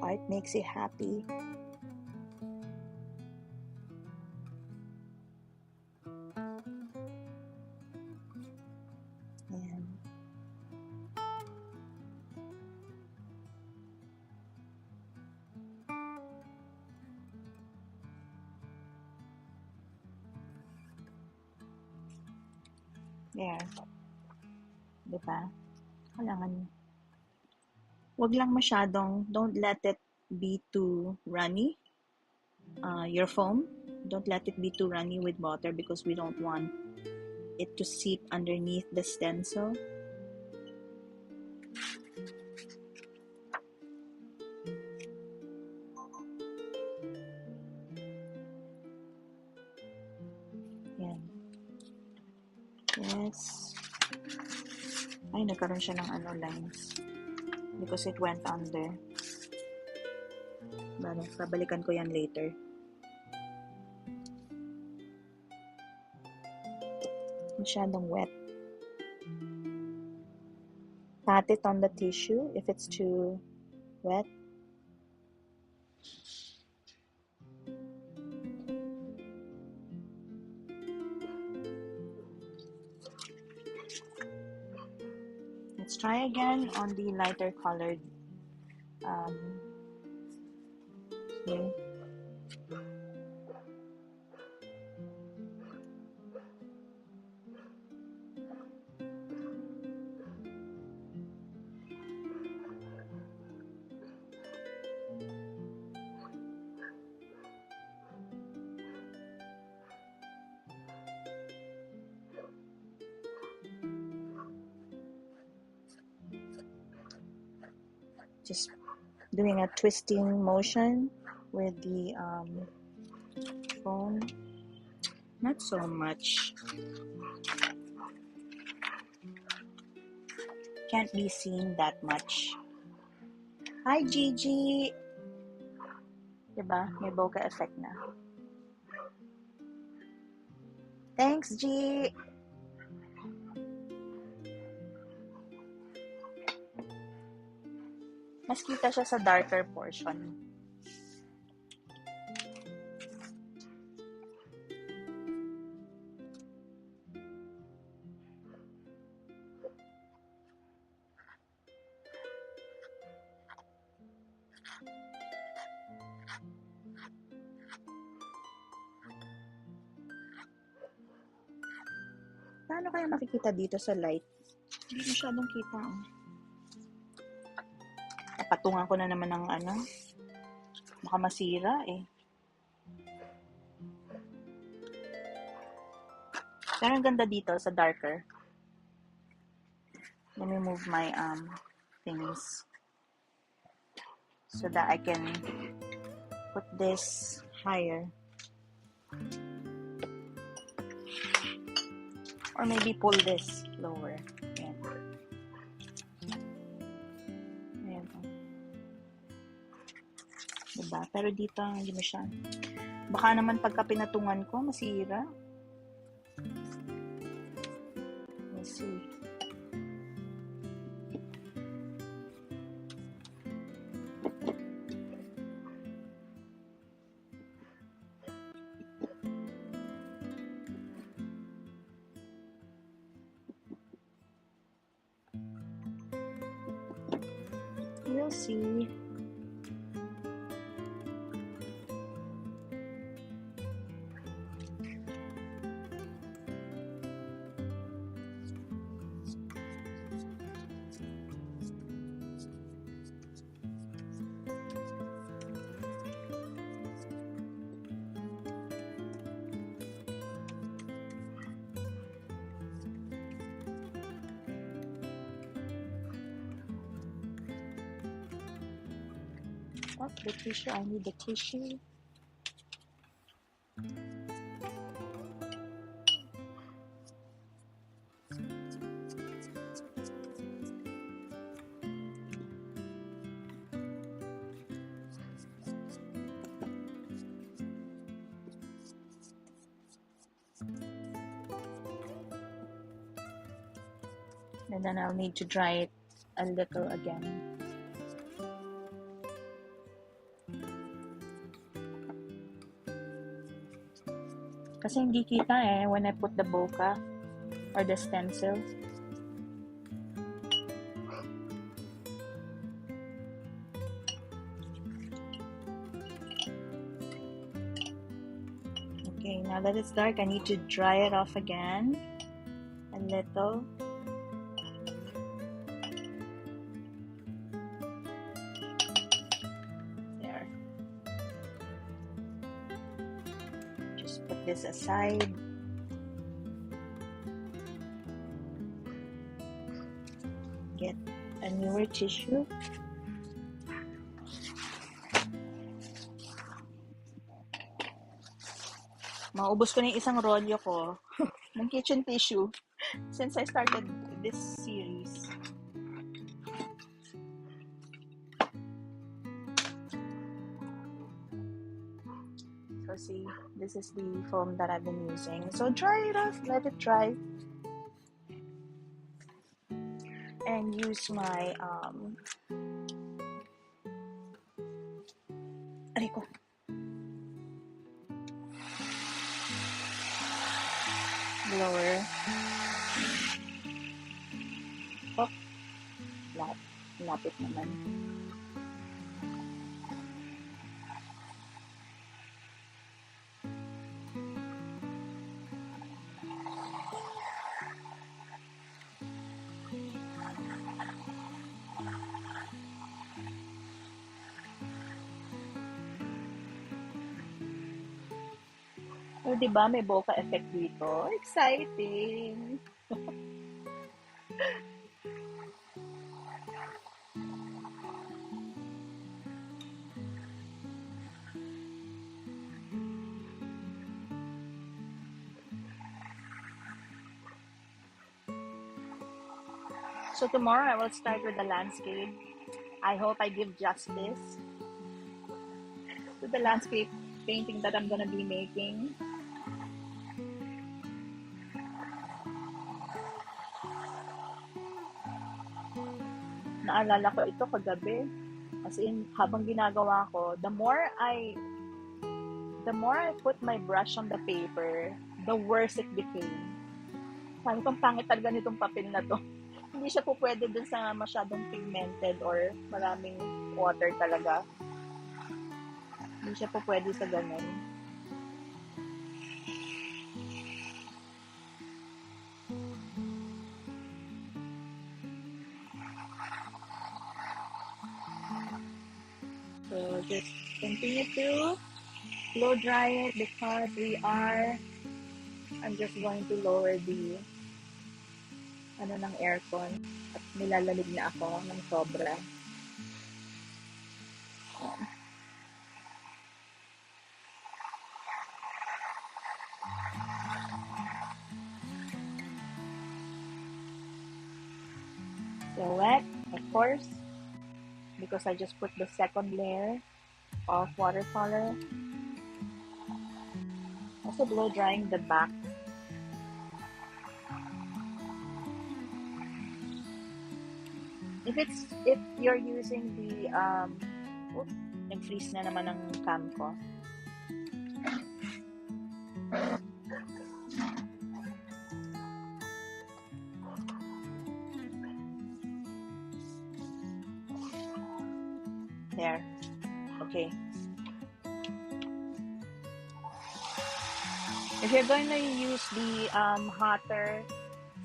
S2: art makes you happy. Ayan. There. Diba? Kailangan, wag lang masyadong, don't let it be too runny. Your foam, don't let it be too runny with water because we don't want it to seep underneath the stencil. Yan. Yes. Ay, nagkaroon siya ng lines. Because it went under. Babalikan ko yan later. Masyadong wet. Pat it on the tissue if it's too wet. Let's try again on the lighter colored here. Just doing a twisting motion with the foam. Not so much. Can't be seen that much. Hi, Gigi! Diba? May bokeh effect na. Thanks, G! Mas kita siya sa darker portion. Paano kaya makikita dito sa light? Hindi masyadong kita. Patungan ko na naman ng baka masira eh. Pero ang ganda dito sa darker. Let me move my things so that I can put this higher. Or maybe pull this lower. Ayan. Ayan. Diba? Pero dito, hindi mo siya. Baka naman pagka pinatungan ko, masira. Let's see. we'll see. Oh, the tissue. I need the tissue. And then I'll need to dry it a little again. Kasi hindi kita when I put the bokeh or the stencil. Okay, now that it's dark, I need to dry it off again a little. There. Just put this aside. Get a newer tissue. Maubos ko na yung isang rolyo ko ng kitchen tissue since I started this series. So see, this is the foam that I've been using. So dry it off, let it dry. And use my blower. Oh, lapit naman. Oh, diba? May bokeh effect dito. Exciting! So tomorrow I will start with the landscape. I hope I give justice to the landscape painting that I'm gonna be making. Naalala ko ito kagabi. As in, habang ginagawa ko, the more I put my brush on the paper, the worse it became. Sabi ko, pangit talaga nitong papel na to. Hindi siya po pwede dun sa masyadong pigmented or maraming water talaga. Hindi siya po pwede sa ganun. So just continue to blow dry it because I'm just going to lower the ng aircon at nilalamig na ako ng sobra. So wet, of course, because I just put the second layer of watercolor. Also blow drying the back. If you're using the nag-freeze na naman ang cam ko. Bokeh. If you're going to use the hotter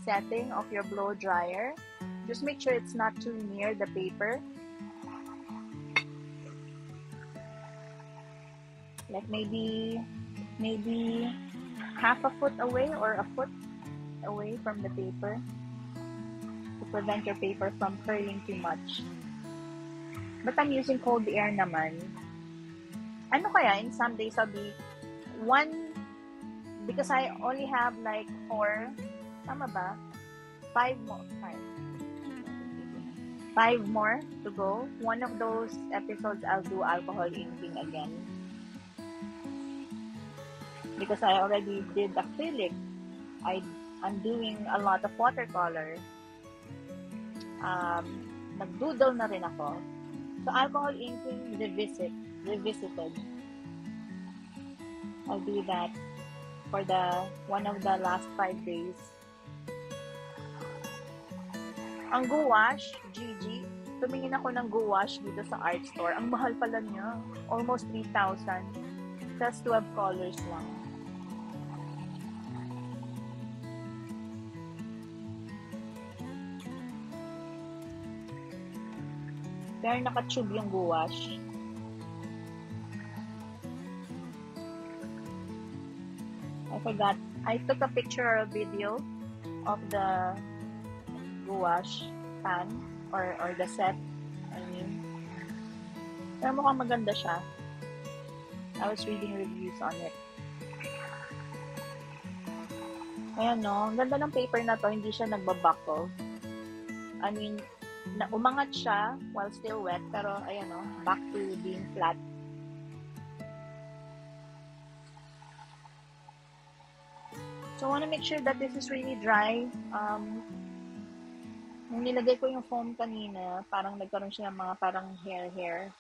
S2: setting of your blow dryer, just make sure it's not too near the paper. Like maybe half a foot away or a foot away from the paper to prevent your paper from curling too much. But I'm using cold air naman. Ano kaya, in some days I'll be because I only have like 4, tama ba? 5 more, 5 more to go. One of those episodes I'll do alcohol inking again. Because I already did acrylic. I'm doing a lot of watercolor. Nag-doodle na rin ako. So alcohol inking revisited. I'll do that for one of the last 5 days. Ang gouache, Gigi, tumingin ako ng gouache dito sa art store. Ang mahal pala niya. Almost 3,000. Just 12 colors lang. Pero naka-tube yung gouache. I forgot. I took a picture or a video of the gouache pan or the set. I mean. Pero mukhang maganda siya. I was reading reviews on it. Ayan no, ang ganda ng paper na to, hindi siya nagbabuckle. I mean, umangat siya while still wet, pero ayan no, back to being flat. So I want to make sure that this is really dry. Nung nilagay ko yung foam kanina, parang nagkaroon siya ng mga parang hair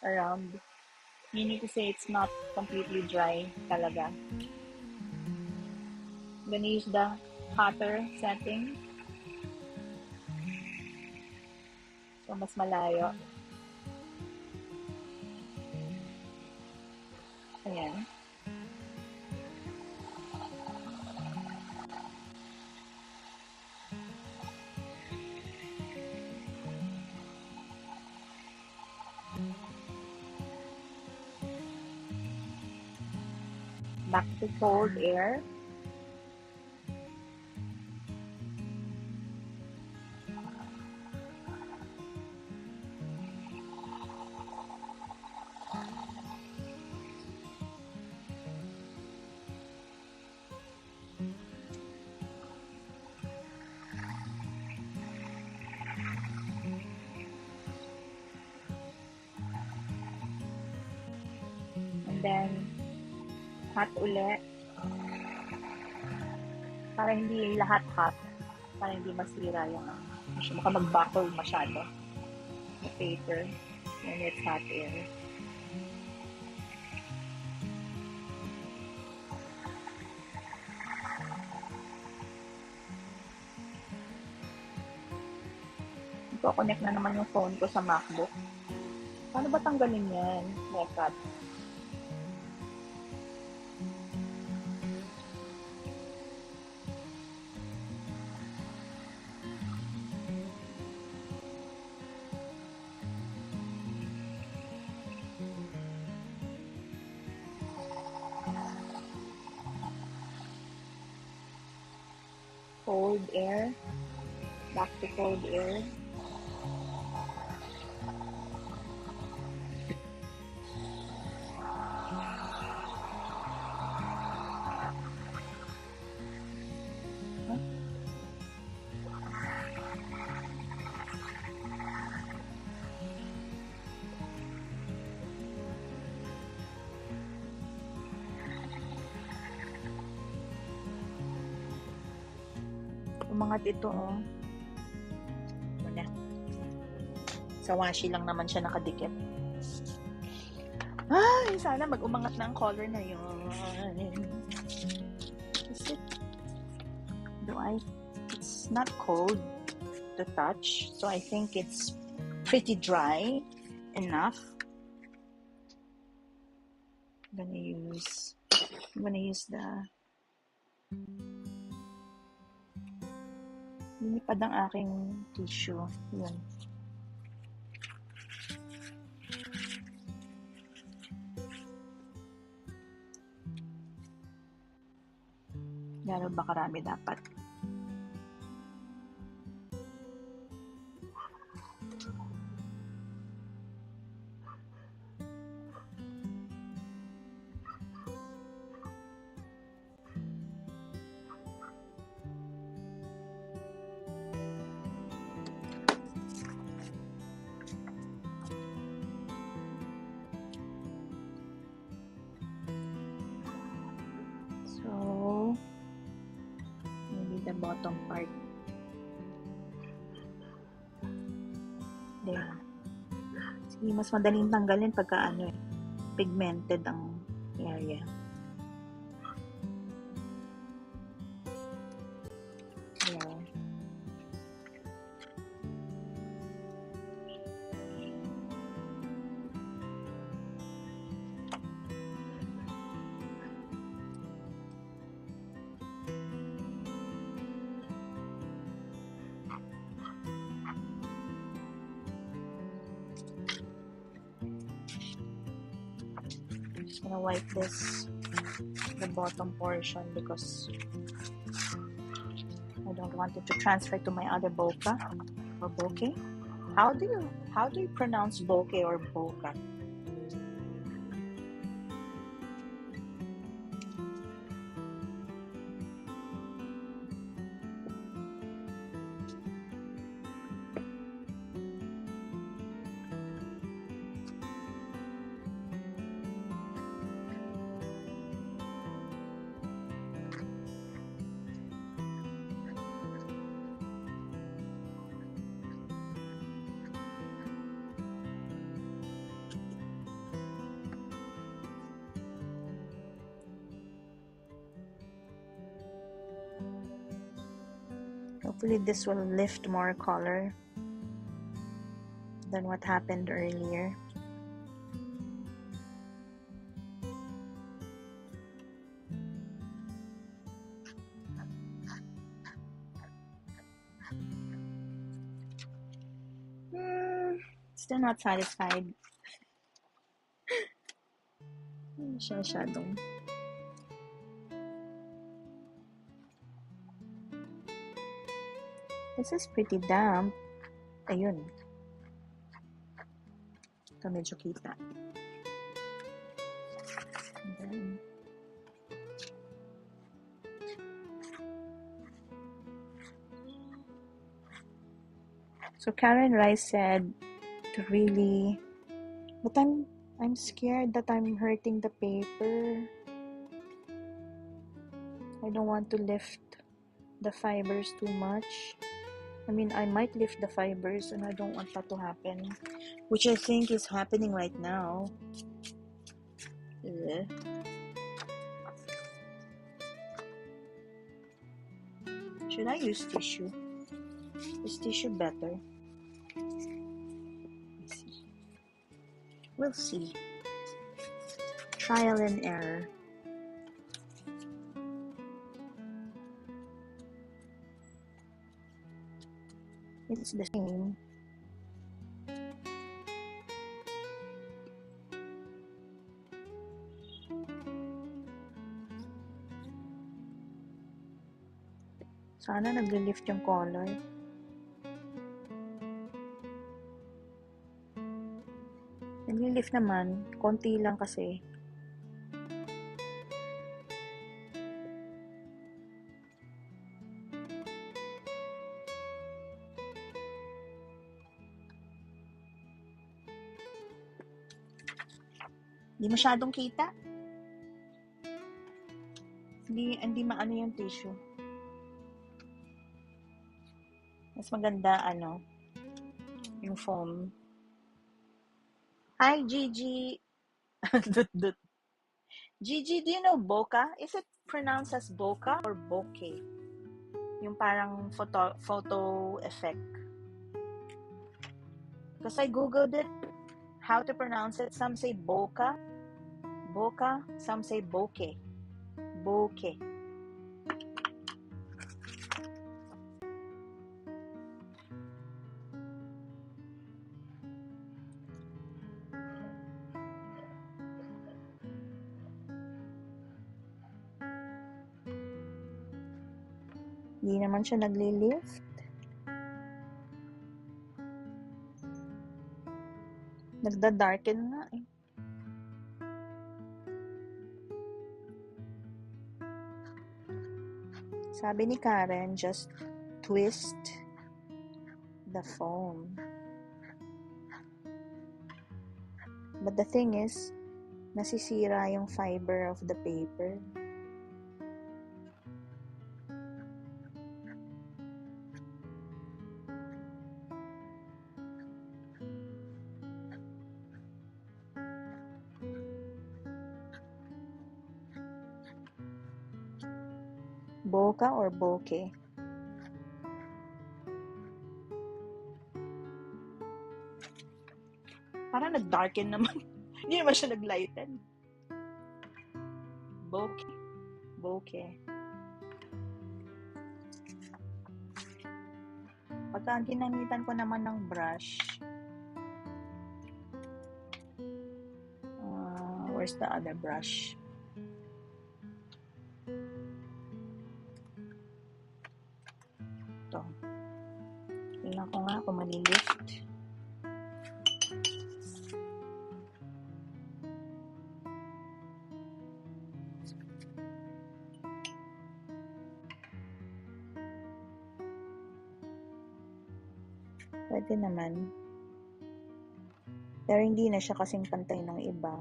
S2: around. You need to say it's not completely dry talaga. I'm gonna use the hotter setting. So mas malayo. Ayan. Back to cold air. And then hot ulit. Para hindi lahat hot. Para hindi masira yung baka mag-buckle masyado. The paper. When it's hot air. Iko-connect na naman yung phone ko sa MacBook. Paano ba tanggalin yan? Record. Cold air. Back to cold air. Umangat ito, oh. Wala. Sa washi lang naman siya nakadikit. Ay, sana mag-umangat na ang color na yun. Is it? It's not cold to touch, so I think it's pretty dry enough. use the lumipad ang aking tissue. Yun. Gano'n ba karami dapat? So, maybe the bottom part. There. Sige, mas madaling tanggalin pagka pigmented ang area. There. Just gonna wipe the bottom portion because I don't want it to transfer to my other bokeh or bokeh. How do you pronounce bokeh or bokeh? Hopefully this will lift more color than what happened earlier. Still not satisfied. Masyadong. This is pretty damp. Ayun. Ito medyo kita. And then, so Karen Rice said to really, but I'm scared that I'm hurting the paper. I don't want to lift the fibers too much. I mean, I might lift the fibers and I don't want that to happen, which I think is happening right now. Ugh. Should I use tissue? Is tissue better? Let's see. We'll see. Trial and error. It's the same. Sana nag-lift yung color. Nag-lift naman. Konti lang kasi. Hindi masyadong kita. Hindi maano yung tissue. Mas maganda, yung foam. Hi, Gigi. Dut. Gigi, do you know Bokeh? Is it pronounced as Bokeh or Bokeh? Yung parang photo effect. Because I googled it, how to pronounce it. Some say Bokeh, Bokeh, some say bokeh. Bokeh. Hindi naman siya nagli-lift. Nagda-darken nga eh. Sabi ni Karen, just twist the foam. But the thing is, nasisira yung fiber of the paper. Bokeh or bokeh? Parang nag-darken naman. Hindi naman siya nag-lighten. Bokeh. Bokeh. Pagka ginamitan ko naman ng brush, where's the other brush? Ito. Tingnan ko nga kung malilift. Pwede naman. Pero hindi na siya kasing pantay ng iba.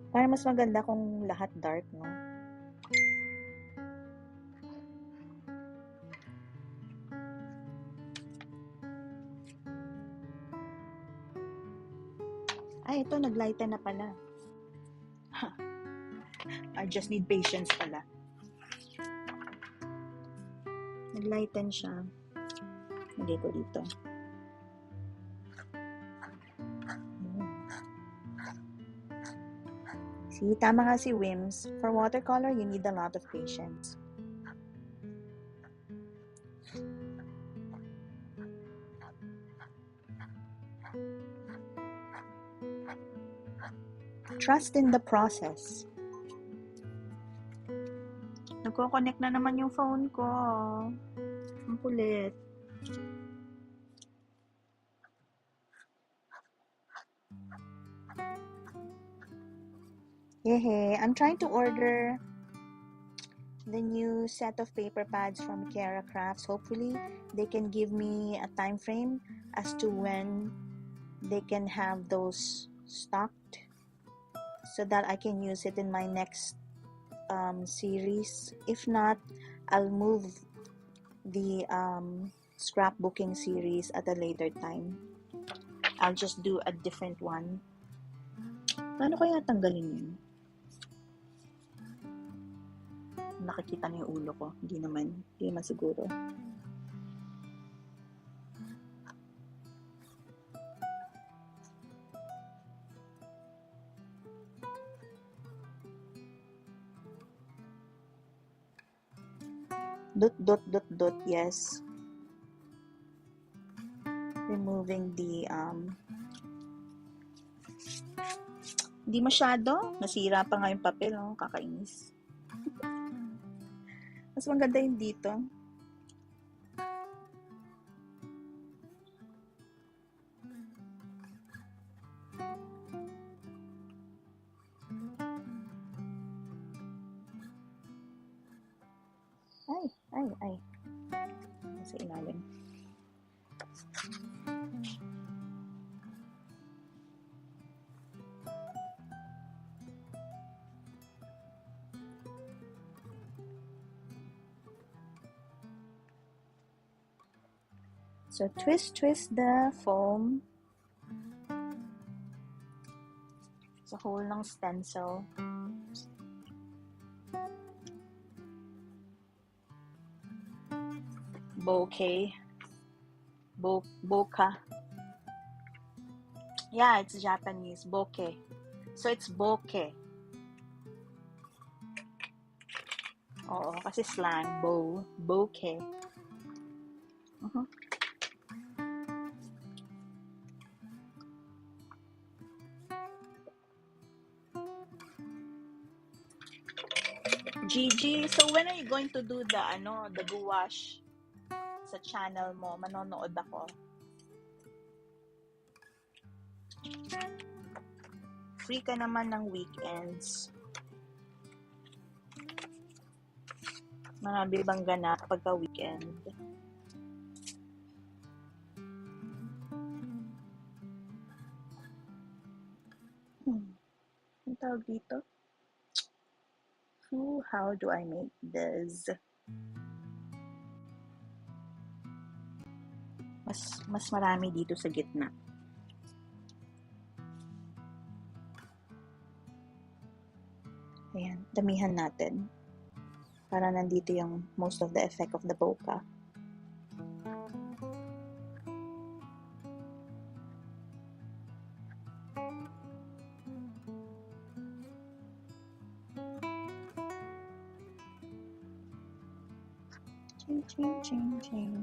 S2: Parang mas maganda kung lahat dark, no? Ay, ito, naglighten na pala. I just need patience pala. Naglighten siya. Lagay ko dito. See, tama nga si Wims. For watercolor, you need a lot of patience. Trust in the process. Nagko-connect na naman yung phone ko. Ang kulit. Hehe, I'm trying to order the new set of paper pads from Kiara Crafts. Hopefully, they can give me a time frame as to when they can have those stocked so that I can use it in my next series. If not, I'll move the scrapbooking series at a later time. I'll just do a different one. Paano kaya tanggalin yun? Nakikita na yung ulo ko. Hindi naman siguro. Dot, yes. Removing the, hindi masyado. Nasira pa nga yung papel, oh. Kakainis. Mas maganda yung dito. Ay. Nasa ilalim. So, twist the foam sa hole ng stencil. Bokeh. Bokeh. Yeah, it's Japanese. Bokeh. So it's bokeh. Oo, kasi slang. Bokeh. Mhm. Gigi, so when are you going to do the gouache sa channel mo? Manonood ako. Free ka naman ng weekends. Marami bang ganap pagka weekend? Ang tawag dito? How do I make this? Mas marami dito sa gitna. Ayan, damihan natin. Para nandito yung most of the effect of the bokeh. Ching, ching, ching, ching.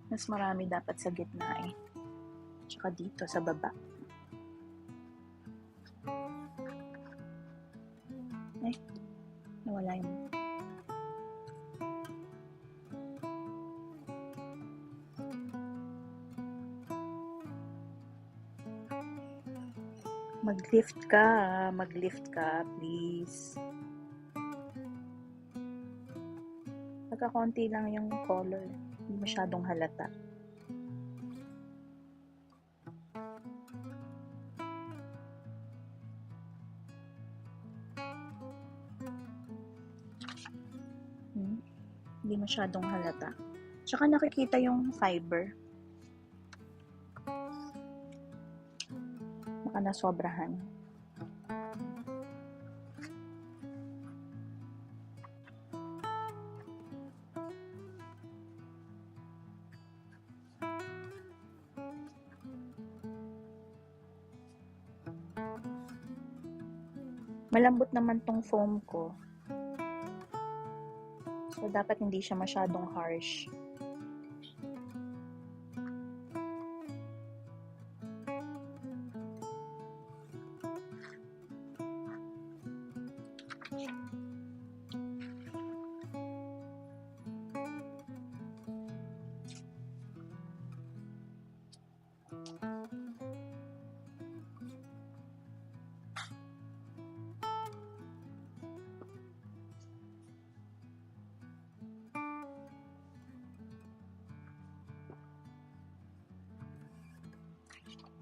S2: Mas marami dapat sa gitna eh. Tsaka dito sa baba. Eh, nawala yung... Mag-lift ka, please. Pagkakonti lang yung color, hindi masyadong halata. Hindi masyadong halata. Tsaka nakikita yung fiber. Baka nasobrahan. Malambot naman tong foam ko. So, dapat hindi siya masyadong harsh.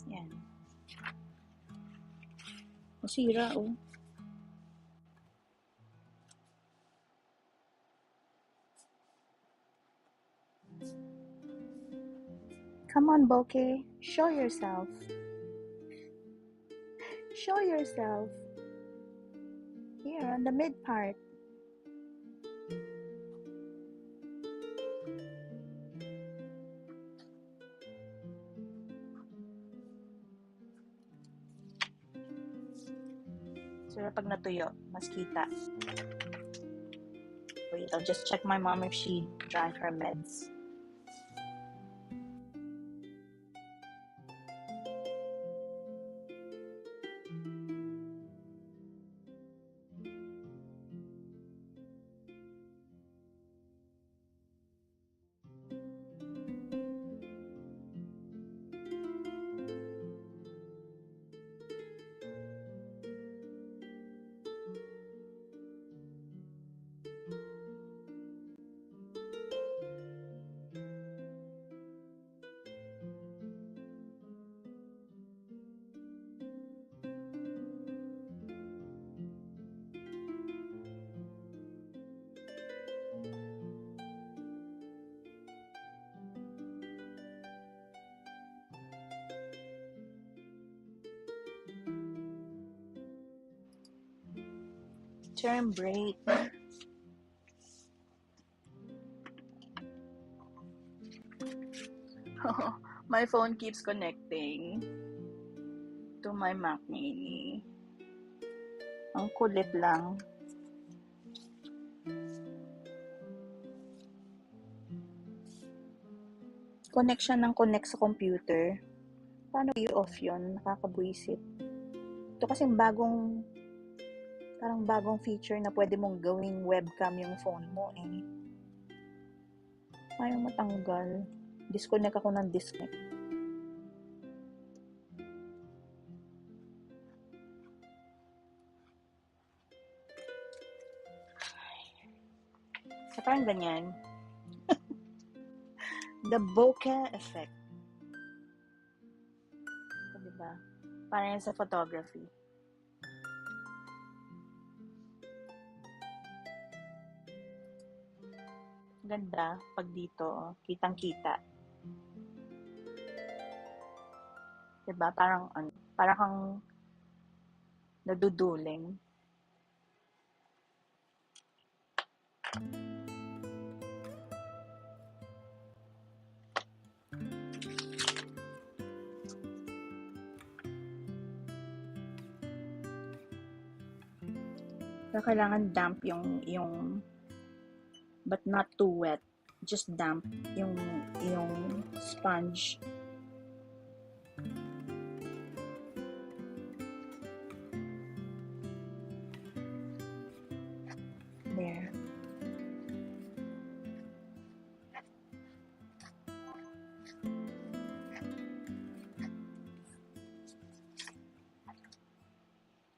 S2: Yan. Masira, oh. Come on, Bokeh. Show yourself. Show yourself. Here, on the mid part. So, pag natuyo, mas kita. Wait, I'll just check my mom if she drank her meds. Term break. My phone keeps connecting to my Mac Mini. Ang kulit lang. Connection ng connect sa computer. Paano i-off yun? Nakakabwisit. Ito kasing parang bagong feature na pwede mong gawing webcam yung phone mo eh. Ayaw matanggal. Disconnect ako ng disconnect. So, parang ganyan. The bokeh effect. So, diba? Parang yan sa photography. Ganda pag dito, kitang-kita. Diba? Parang kang naduduling. So, kailangan damp yung but not too wet. Just damp yung sponge. There.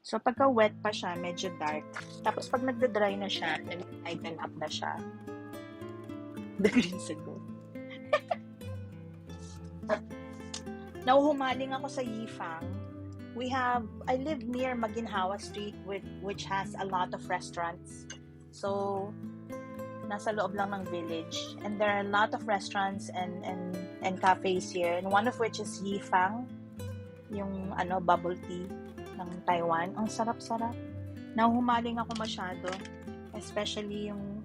S2: So, pagka wet pa siya, medyo dark. Tapos, pag nagda-dry na siya, nag-lighten up na siya. The green sagot. Nauhumaling ako sa Yifang. I live near Maginhawa Street, which has a lot of restaurants. So, nasa loob lang ng village. And there are a lot of restaurants and cafes here. And one of which is Yifang, yung bubble tea ng Taiwan. Ang sarap-sarap. Nahuhumaling ako masyado. Especially yung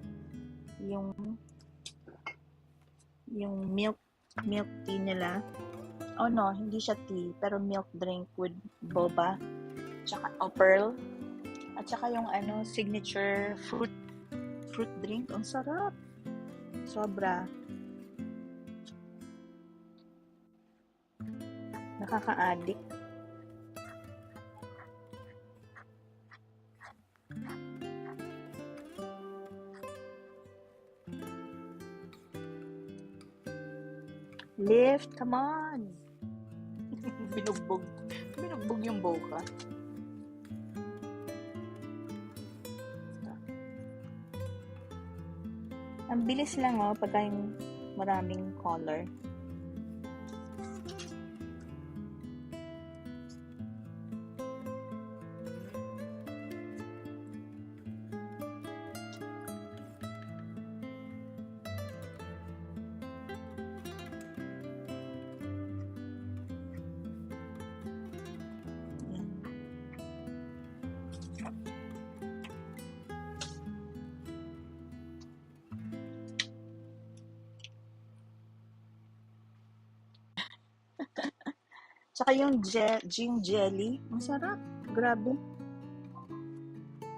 S2: milk tea nila. Oh no, hindi siya tea, pero milk drink with boba. Tsaka pearl. At saka yung signature fruit drink. Ang sarap. Sobra. Nakaka-addict. Lift, come on. Binugbog yung Bokeh. Ang bilis lang pagka yung maraming color. Tsaka yung jelly, ang sarap. Grabe.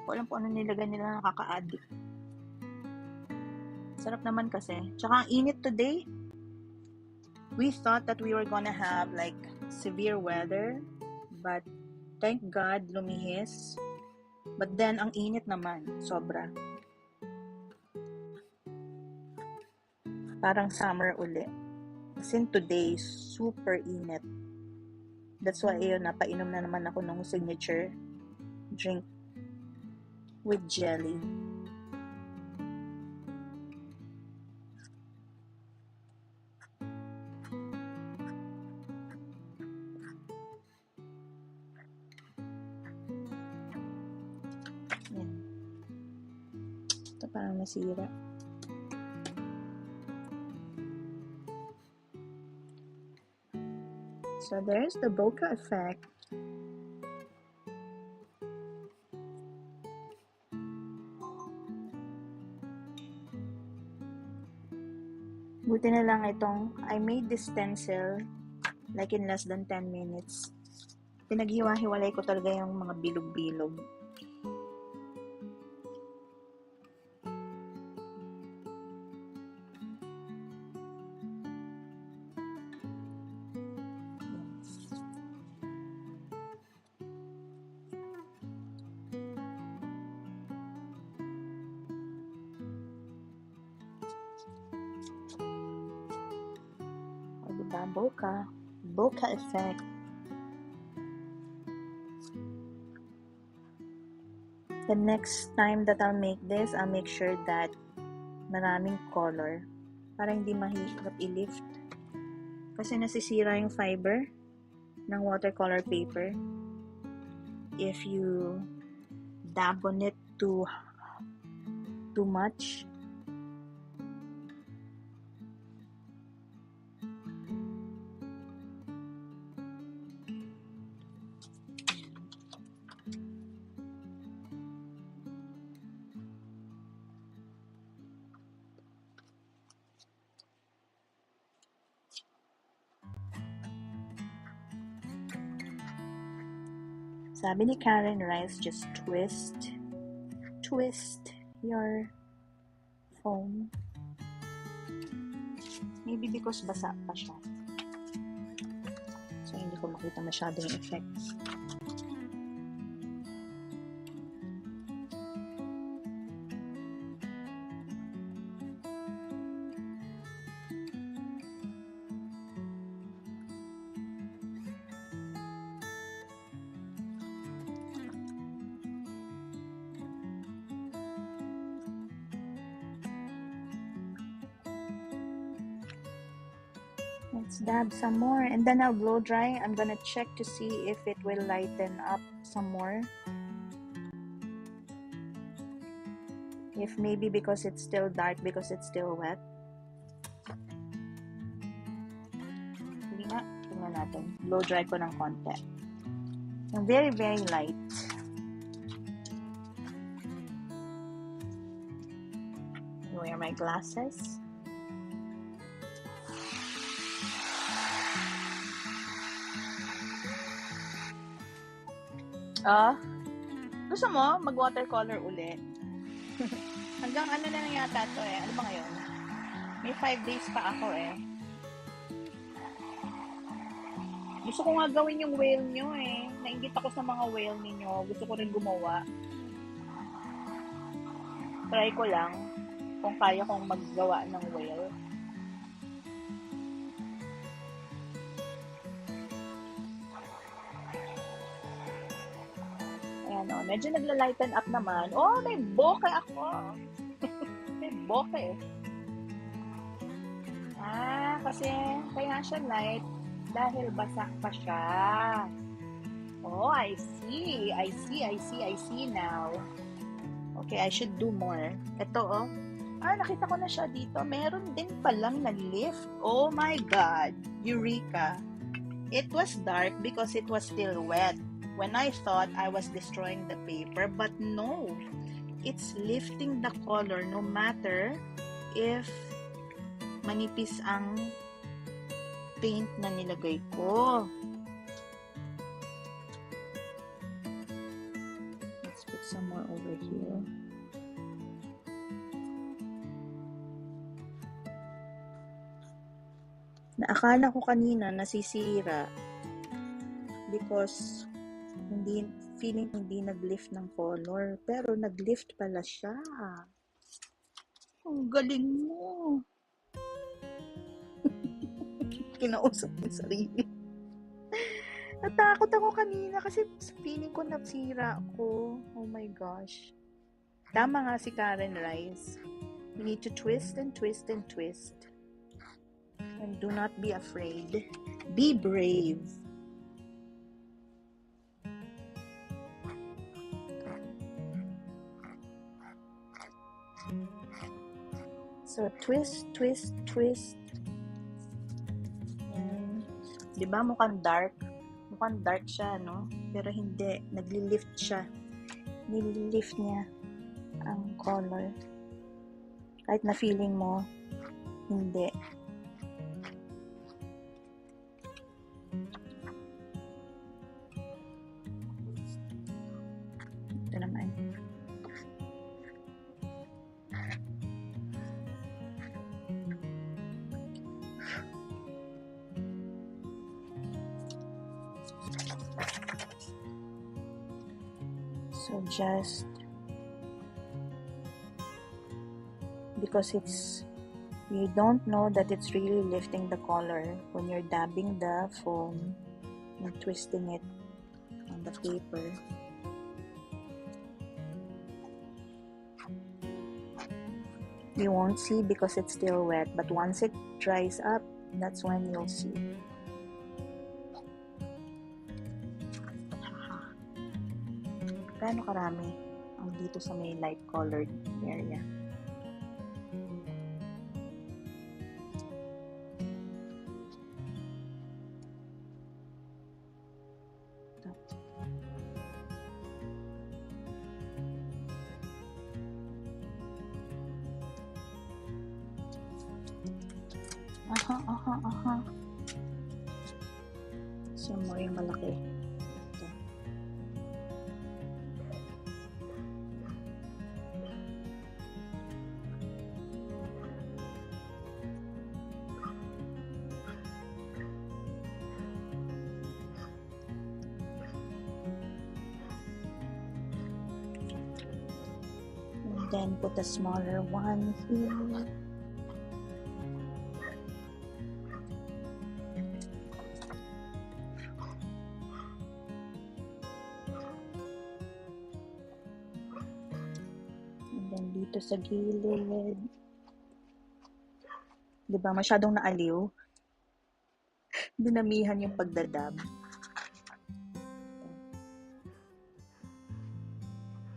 S2: Ko alam kung ano nilagay nila, nakaka-addict. Sarap naman kasi. Tsaka ang init today. We thought that we were gonna have like severe weather, but thank God lumihis. But then ang init naman, sobra. Parang summer uli. Since today, super init. That's why napainom na naman ako ng signature drink with jelly. Yan. Ito parang nasira. So there's the bokeh effect. Buti na lang itong, I made this stencil like in less than 10 minutes. Pinaghiwa-hiwalay ko talaga yung mga bilog-bilog. O diba, bokeh. Bokeh effect. The next time that I'll make this, I'll make sure that maraming color para hindi mahirap i-lift. Kasi nasisira yung fiber ng watercolor paper if you dab on it too much. Sabi ni Karen Rice, just twist your phone. Maybe because basa pa siya. So, hindi ko makita masyado yung effects. Let's dab some more and then I'll blow dry. I'm gonna check to see if it will lighten up some more. If maybe because it's still dark, because it's still wet. Hindi nga, tingnan natin. Blow dry ko ng konti. Yung very, very light. Wear my glasses. Gusto mo mag-watercolor uli? Hanggang ano na lang yata to eh. Ano ba ngayon? May 5 days pa ako eh. Gusto ko nga gawin yung whale nyo eh. Nainggit ako sa mga whale ninyo. Gusto ko rin gumawa. Try ko lang kung kaya kong maggawa ng whale. Ayan o, medyo nagla-lighten up naman. Oh, may bokeh ako. May bokeh. Kasi kaya siya light dahil basa pa siya. Oh, I see now. Okay, I should do more. Ito oh. Nakita ko na siya dito. Meron din palang na-lift. Oh my God. Eureka. It was dark because it was still wet. When I thought I was destroying the paper, but no, it's lifting the color no matter if manipis ang paint na nilagay ko. Let's put some more over here. Naakala ko kanina nasisira because hindi nag-lift ng color. Pero nag-lift pala siya. Ang galing mo. Kinausap yung sarili. Natakot ako kanina kasi feeling ko nasira ako. Oh my gosh. Tama nga si Karen Rice. You need to twist and twist and twist. And do not be afraid. Be brave. So, twist. Diba mukhang dark? Mukhang dark siya, no? Pero hindi. Nagli-lift siya. Nili-lift niya ang color. Kahit na feeling mo Hindi. Ito naman. So just because you don't know that it's really lifting the color when you're dabbing the foam and twisting it on the paper. You won't see because it's still wet, but once it dries up, that's when you'll see. Gaano karami ang dito sa may light colored area? Aha. So, mo yung malaki. Ito. And then put a smaller one here. Dito sa gilid. Diba, masyadong naaliw. Dinamihan yung pagdadab.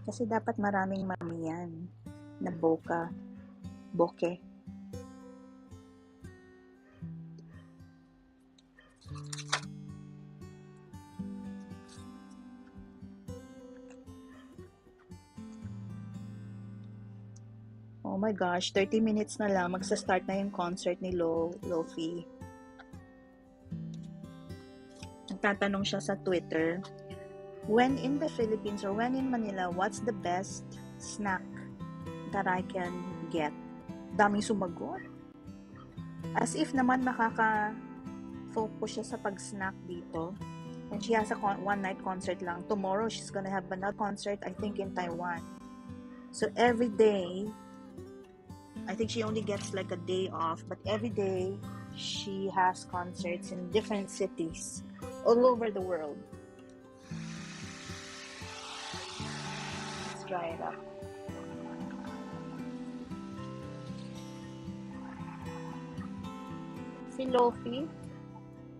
S2: Kasi dapat maraming mamiyan na bokeh. Oh my gosh, 30 minutes na lang, magsa-start na yung concert ni Lofi. Nagtatanong siya sa Twitter, when in the Philippines or when in Manila, what's the best snack that I can get? Daming sumagot. As if naman makaka-focus siya sa pag-snack dito. And she has a one-night concert lang. Tomorrow, she's gonna have another concert, I think, in Taiwan. So every day, I think she only gets like a day off, but every day she has concerts in different cities all over the world. Let's dry it up. Si Lofi,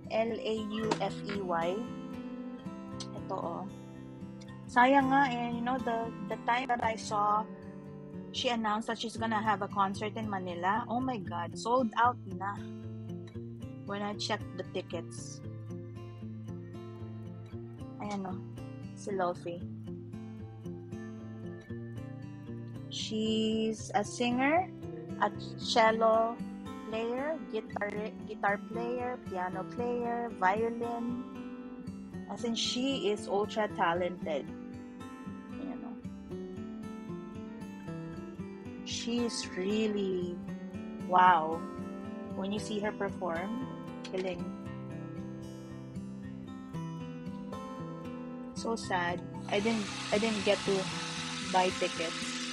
S2: Laufey. Ito oh. Sayang nga eh, you know, the time that I saw she announced that she's gonna have a concert in Manila. Oh my God, sold out na. When I checked the tickets. Ayan o, si Lofi. She's a singer, a cello player, guitar player, piano player, violin. As in, she is ultra talented. She's really wow. When you see her perform, killing. So sad. I didn't get to buy tickets.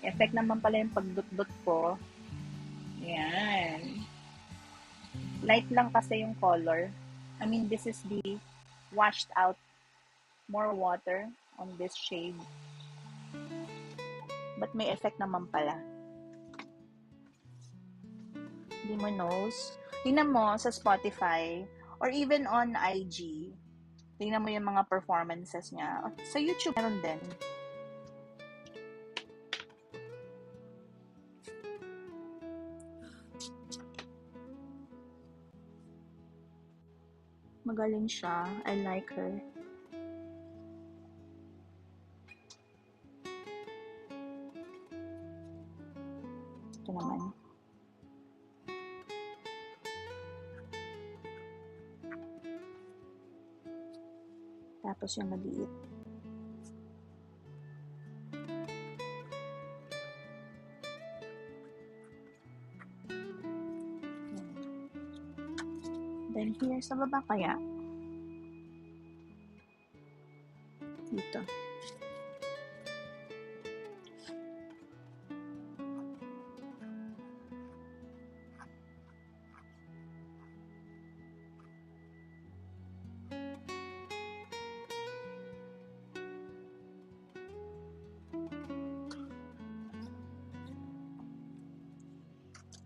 S2: Effect naman pala yung pagdut-dut ko. Yan. Light lang kasi yung color. I mean, this is the washed out more water on this shade. But may effect naman pala. Hindi mo knows. Tingnan mo sa Spotify or even on IG. Tingnan mo yung mga performances niya. Sa YouTube meron din. Magaling siya. I like her. Ito naman. Tapos yung maliit. Then here sa baba kaya. Dito.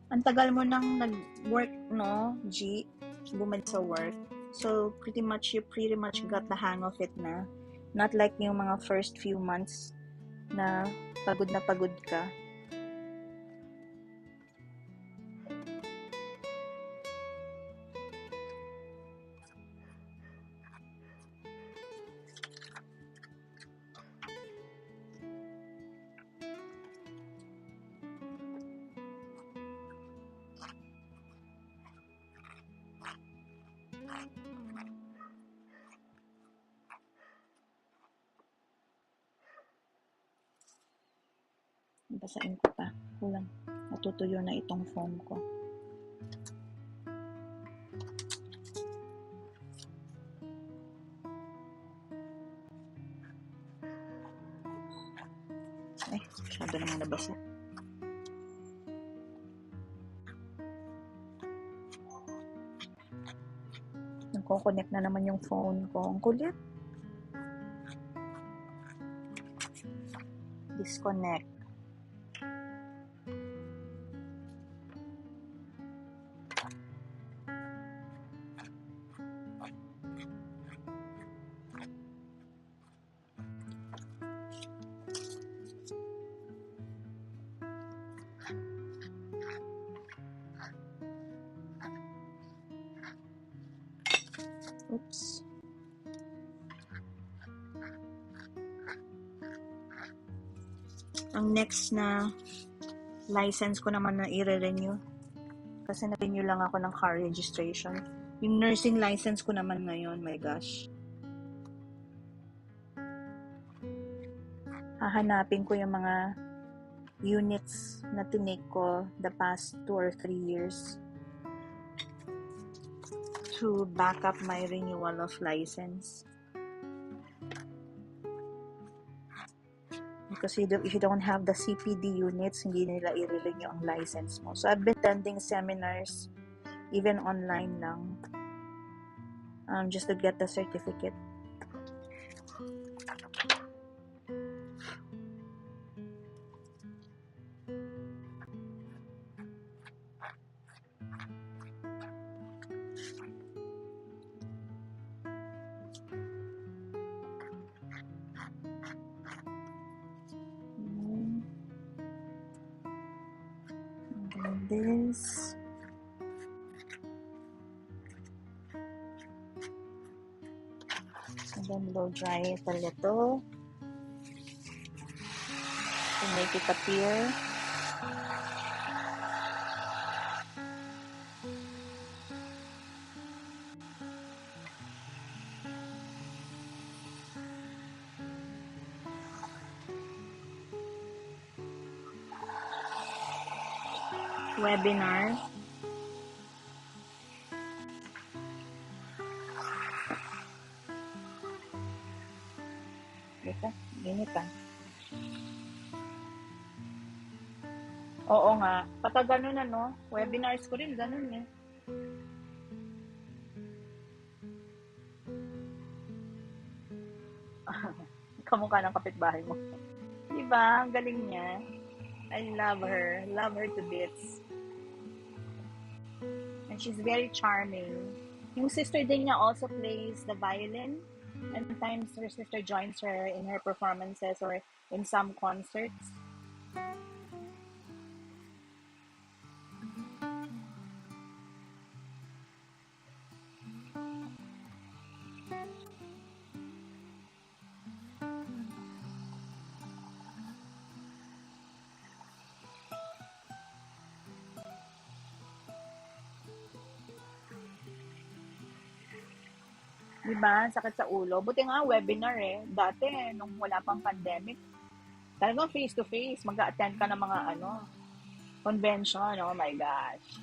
S2: Ang tagal mo nang nag-work, no, G? Bumalik sa work. So, you pretty much got the hang of it na. Not like yung mga first few months na pagod ka. Basain ko pa. Kulang. Natutuyo na itong phone ko. Ay, masyado namang nabasa. Nagko-connect na naman yung phone ko. Ang kulit. Disconnect. Oops. Ang next na license ko naman na i-renew. Kasi na-renew lang ako ng car registration. Yung nursing license ko naman ngayon, my gosh. Hahanapin ko yung mga units na tinake ko the past 2 or 3 years to back up my renewal of license. Because if you don't have the CPD units, hindi nila i-renew ang license mo. So I've been attending seminars, even online lang, just to get the certificate. This. And then blow dry it a little to make it appear. Webinar. Ito, ginit ah. Oo nga. Pata ganun ano, webinars ko rin, ganun eh. Kamukha ng kapitbahay mo. Diba? Ang galing niya. I love her. Love her to bits. And she's very charming. Yung sister din niya also plays the violin. And sometimes her sister joins her in her performances or in some concerts. Di ba? Sakit sa ulo. Buti nga webinar eh. Dati, nung wala pang pandemic, talagang face-to-face, mag-a-attend ka ng mga convention. Oh my gosh.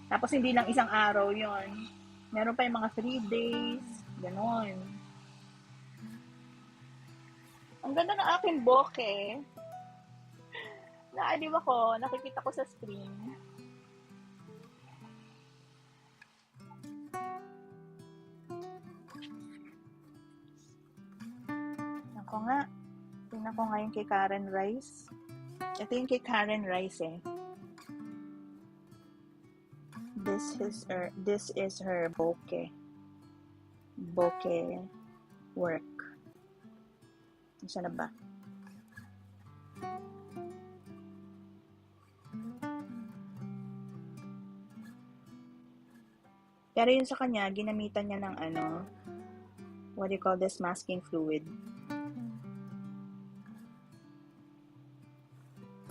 S2: Tapos hindi lang isang araw yon. Meron pa yung mga 3 days. Ganon. Ang ganda ng aking bokeh. Naaliw ako. Nakikita ko sa screen. Ako nga. Tingnan ko ngayon kay Karen Rice. Ito yung kay Karen Rice eh. This is her bokeh. Bokeh work. Saan na ba? Pero yun sa kanya, ginamitan niya ng what do you call this, masking fluid.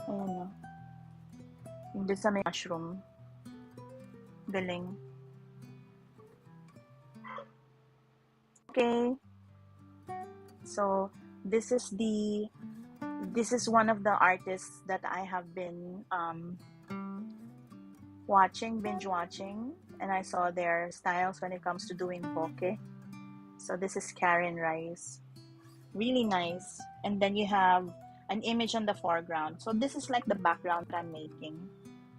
S2: Ayan o. Yung dun sa may mushroom. Galing. Okay. So, this is one of the artists that I have been binge watching, and I saw their styles when it comes to doing bokeh. So this is Karen Rice. Really nice. And then you have an image on the foreground. So this is like the background that I'm making.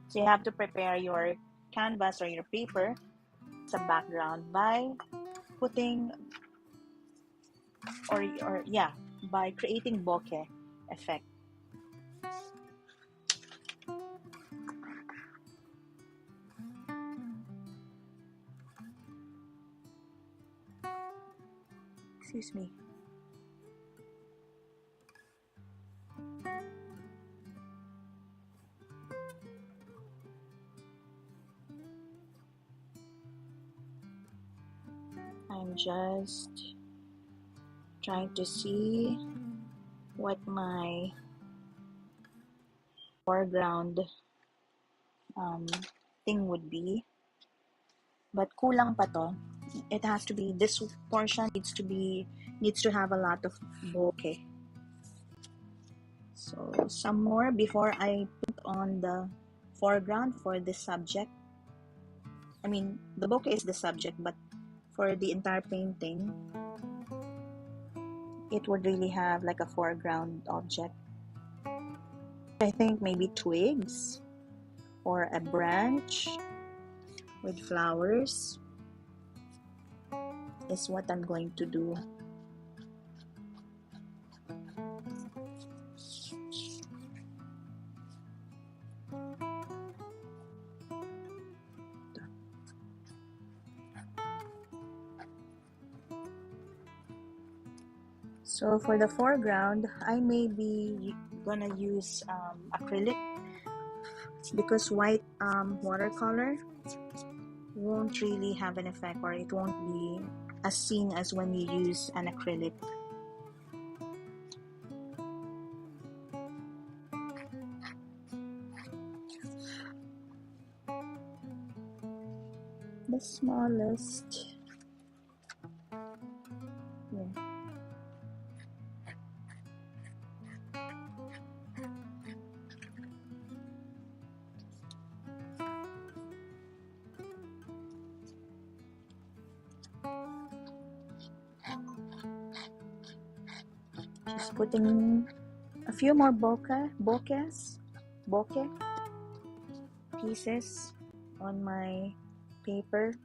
S2: So you have to prepare your canvas or your paper as a background by putting by creating bokeh effect. Excuse me. I'm just trying to see what my foreground thing would be. But kulang pa to. It has to be, this portion needs to have a lot of bokeh. So some more before I put on the foreground for this subject. I mean, the bokeh is the subject, but for the entire painting, it would really have like a foreground object. I think maybe twigs or a branch with flowers is what I'm going to do. So for the foreground, I may be gonna use acrylic because white watercolor won't really have an effect, or it won't be as seen as when you use an acrylic. The smallest. Yeah. Just putting a few more bokeh pieces on my paper.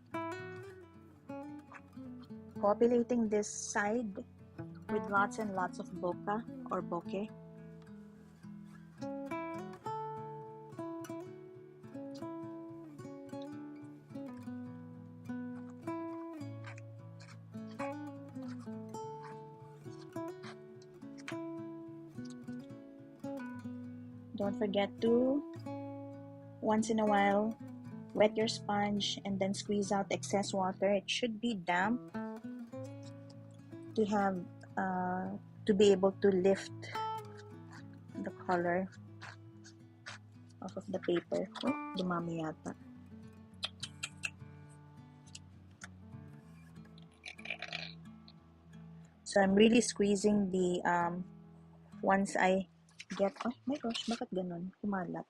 S2: Populating this side with lots and lots of bokeh or bokeh. Don't forget to, once in a while, wet your sponge and then squeeze out excess water. It should be damp to have to be able to lift the color off of the paper. Oh, dumami yata. So I'm really squeezing the, once I get, oh my gosh, bakit ganun? Kumalat.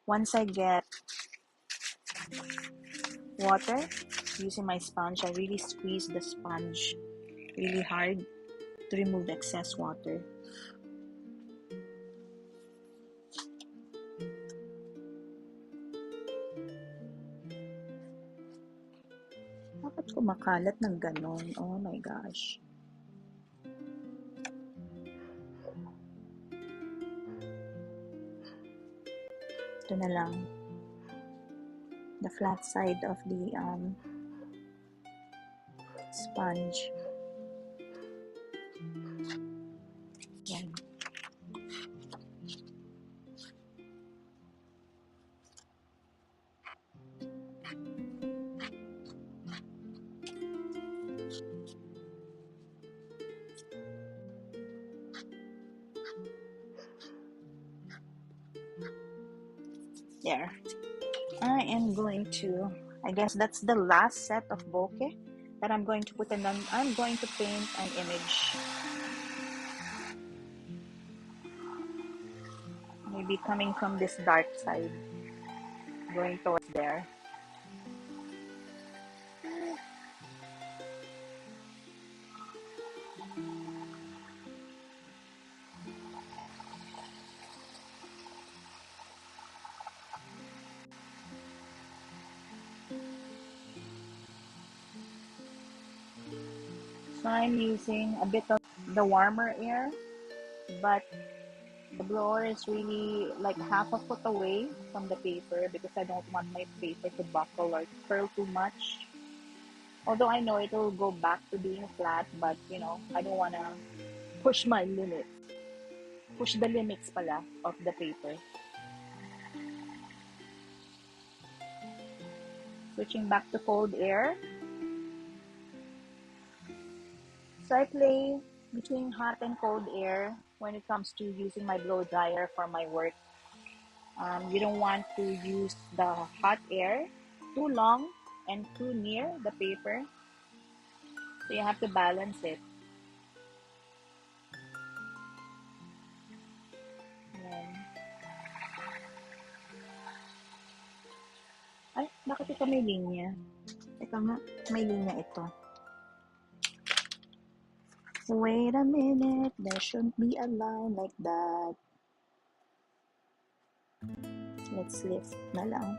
S2: Once I get water, using my sponge, I really squeeze the sponge really hard to remove the excess water. Bakit kumakalat ng ganon? Oh my gosh. Ito na lang. The flat side of the sponge. Yan. There. I am going to, I guess that's the last set of bokeh that I'm going to put, and then I'm going to paint an image. Maybe coming from this dark side, going towards there. So I'm using a bit of the warmer air, but the blower is really like half a foot away from the paper because I don't want my paper to buckle or curl too much. Although I know it will go back to being flat, but you know, I don't want to push my limits. Push the limits pala of the paper. Switching back to cold air. So I play between hot and cold air when it comes to using my blow dryer for my work. You don't want to use the hot air too long and too near the paper. So you have to balance it. Yan. Ay, bakit ito may linya? Teka nga, may linya ito. Wait a minute, there shouldn't be a line like that. Let's lift na lang.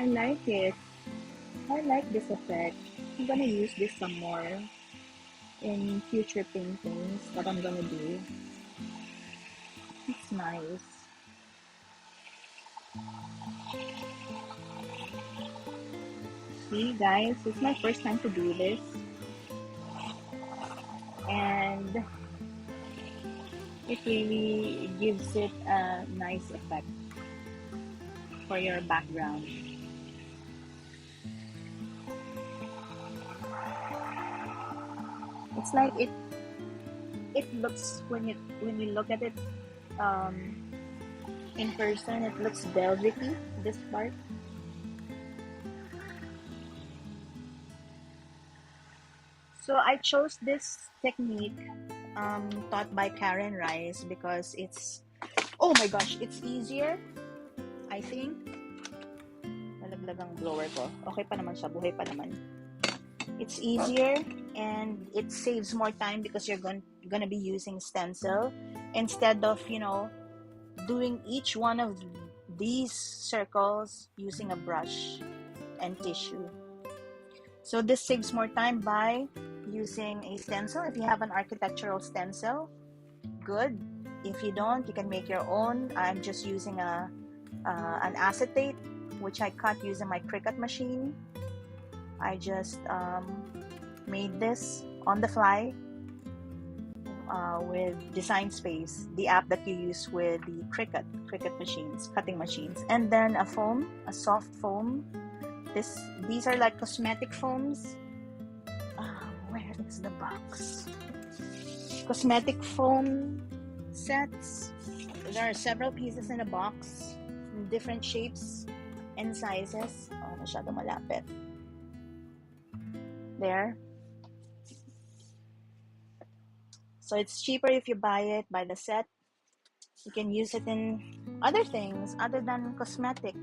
S2: I like it. I like this effect. I'm gonna use this some more in future paintings that I'm gonna do. It's nice. See guys, it's my first time to do this. And it really gives it a nice effect for your background. It's like it looks, when you look at it in person, it looks velvety, this part. So I chose this technique taught by Karen Rice because it's, oh my gosh, it's easier, I think. Nalaglag ang blower ko. Okay pa naman siya, buhay pa naman. It's easier and it saves more time because you're gonna be using stencil instead of, you know, doing each one of these circles using a brush and tissue. So this saves more time by using a stencil. If you have an architectural stencil, good. If you don't, you can make your own. I'm just using an acetate, which I cut using my Cricut machine. I just made this on the fly. with Design Space, the app that you use with the Cricut machines, cutting machines, and then a foam, a soft foam. These are like cosmetic foams. Where is the box? Cosmetic foam sets. There are several pieces in a box, in different shapes and sizes. Oh, masyado malapit. There. So it's cheaper if you buy the set. You can use it in other things other than cosmetic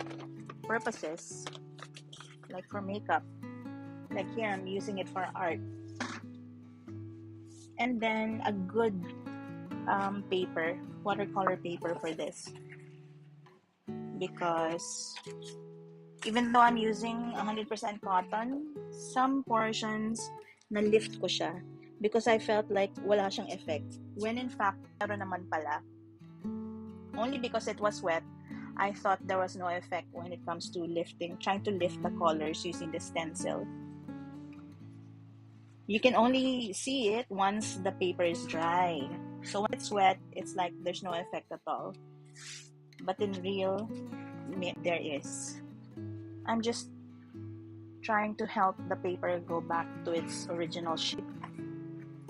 S2: purposes, like for makeup. Like here, I'm using it for art. And then a good paper, watercolor paper for this. Because even though I'm using 100% cotton, some portions na-lift ko siya because I felt like wala siyang effect. When in fact, meron naman pala. Only because it was wet, I thought there was no effect when it comes to trying to lift the colors using the stencil. You can only see it once the paper is dry. So when it's wet, it's like there's no effect at all. But in real, there is. I'm just trying to help the paper go back to its original shape,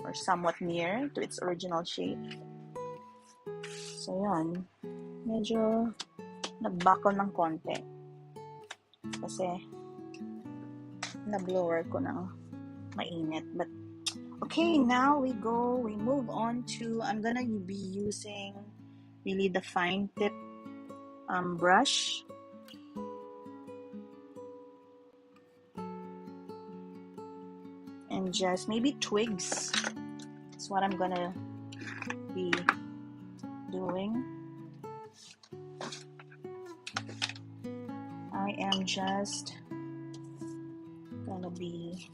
S2: or somewhat near to its original shape. So yan, medyo nagbako ng konti kasi na-blower ko ng mainit. But okay, now we move on to, I'm gonna be using really the fine tip brush. And just maybe twigs. That's what I'm gonna be doing. I am just gonna be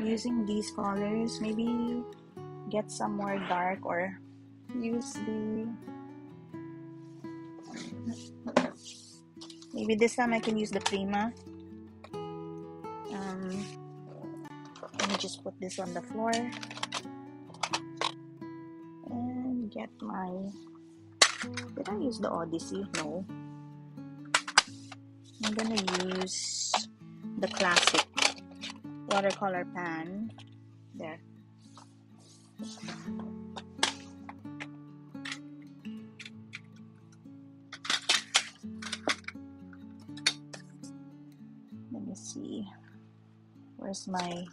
S2: using these colors. Maybe get some more dark or use maybe this time I can use the Prima. Let me just put this on the floor and get my, did I use the Odyssey? No. I'm gonna use the classic watercolor pan. There. Let me see. Where's my...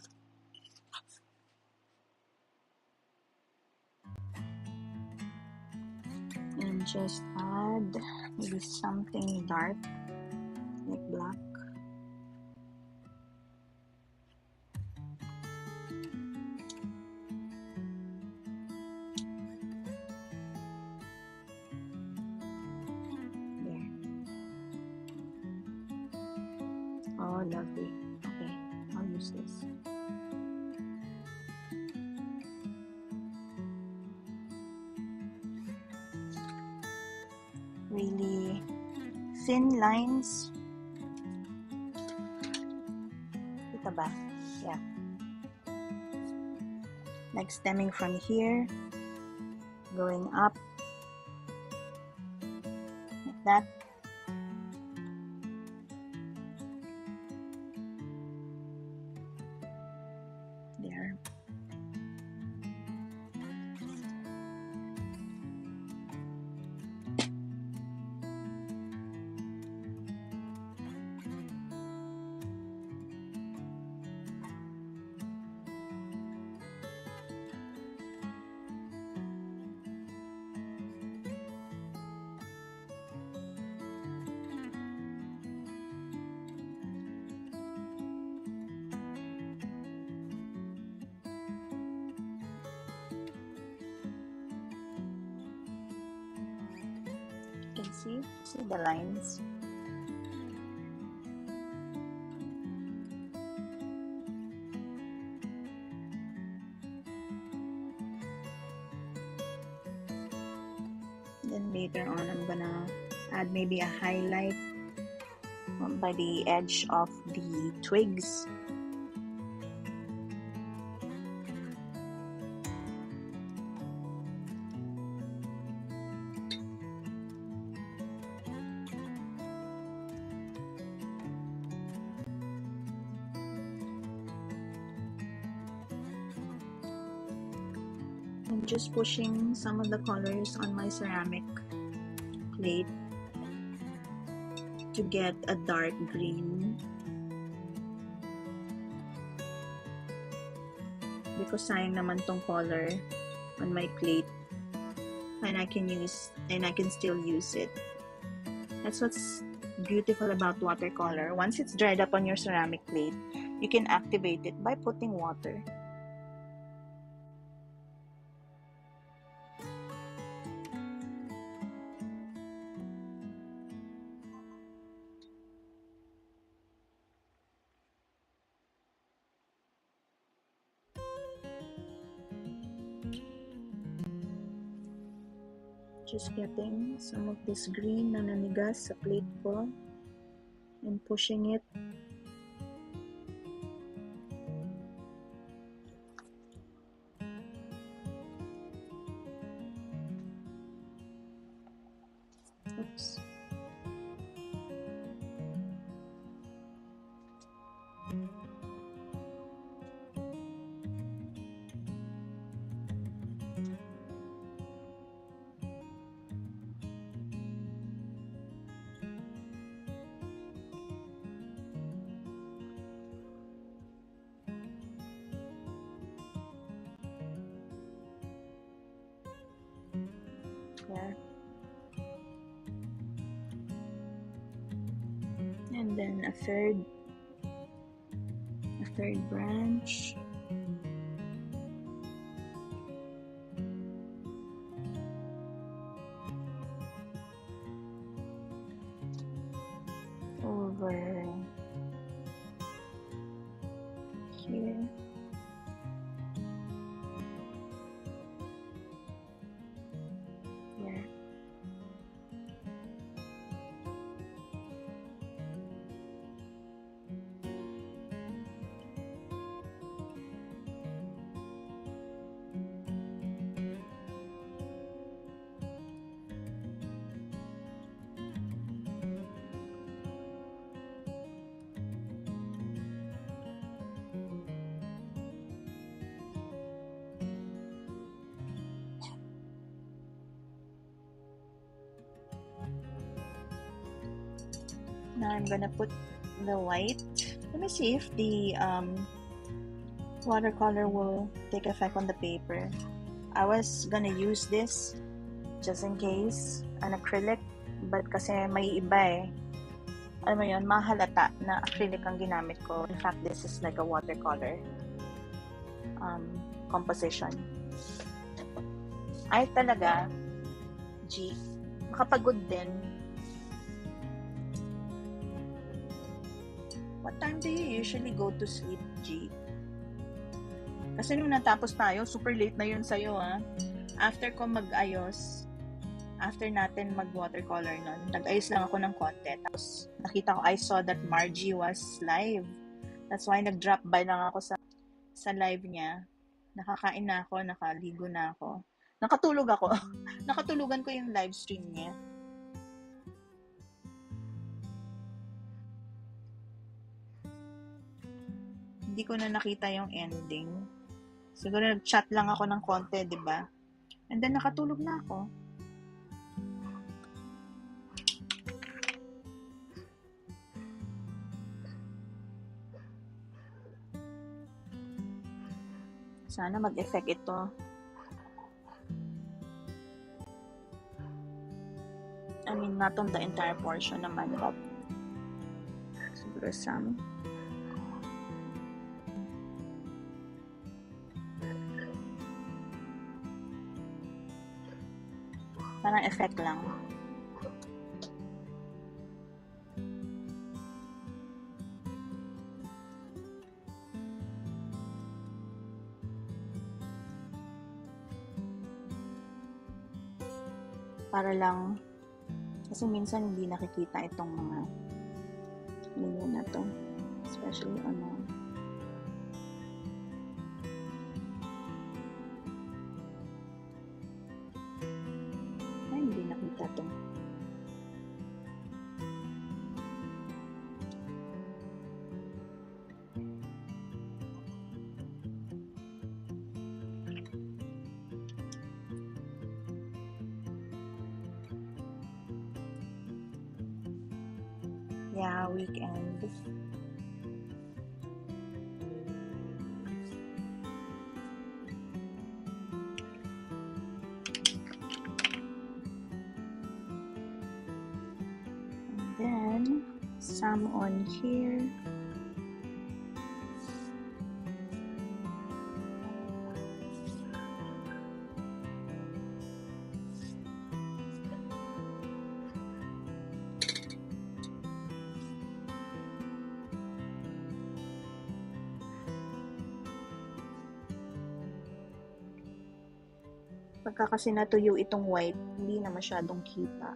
S2: And just add maybe something dark, like black. There. Oh, lovely. Okay, I'll use this. Really thin lines. Ito ba? Yeah. Like stemming from here, going up, like that. There. You can see the lines. Then later on, I'm gonna add maybe a highlight by the edge of the twigs. I'm just pushing some of the colors on my ceramic plate to get a dark green, because sayang naman tong color on my plate, and I can still use it. That's what's beautiful about watercolor. Once it's dried up on your ceramic plate, you can activate it by putting water. Just getting some of this green na nanigas sa plate ko and pushing it. Oops. Yeah. And then a third branch. Over here. Yeah. Now I'm gonna put the white. Let me see if the watercolor will take effect on the paper. I was gonna use this just in case, an acrylic, but kasi may iba alam mo yun, mahalata na acrylic ang ginamit ko. In fact, this is like a watercolor composition. Ay talaga, G, makapagod din. What time do you usually go to sleep, G? Kasi nung natapos tayo, super late na yun sa'yo, ha? After ko mag-ayos, after natin mag-watercolor nun, nag-ayos lang ako ng konti. Tapos, nakita ko, I saw that Margie was live. That's why nag-drop by lang ako sa live niya. Nakakain na ako, nakaligo na ako. Nakatulog ako. Nakatulugan ko yung live stream niya. Hindi ko na nakita yung ending. Siguro nag-chat lang ako ng konti, di ba? And then nakatulog na ako. Sana mag-effect ito. I mean, not on the entire portion naman, but siguro some. Parang effect lang. Para lang, kasi minsan hindi nakikita itong mga linya na to. Especially hindi nakita to. Yeah, weekend. And then some on here. Pagka kasi natuyo itong white, hindi na masyadong kita.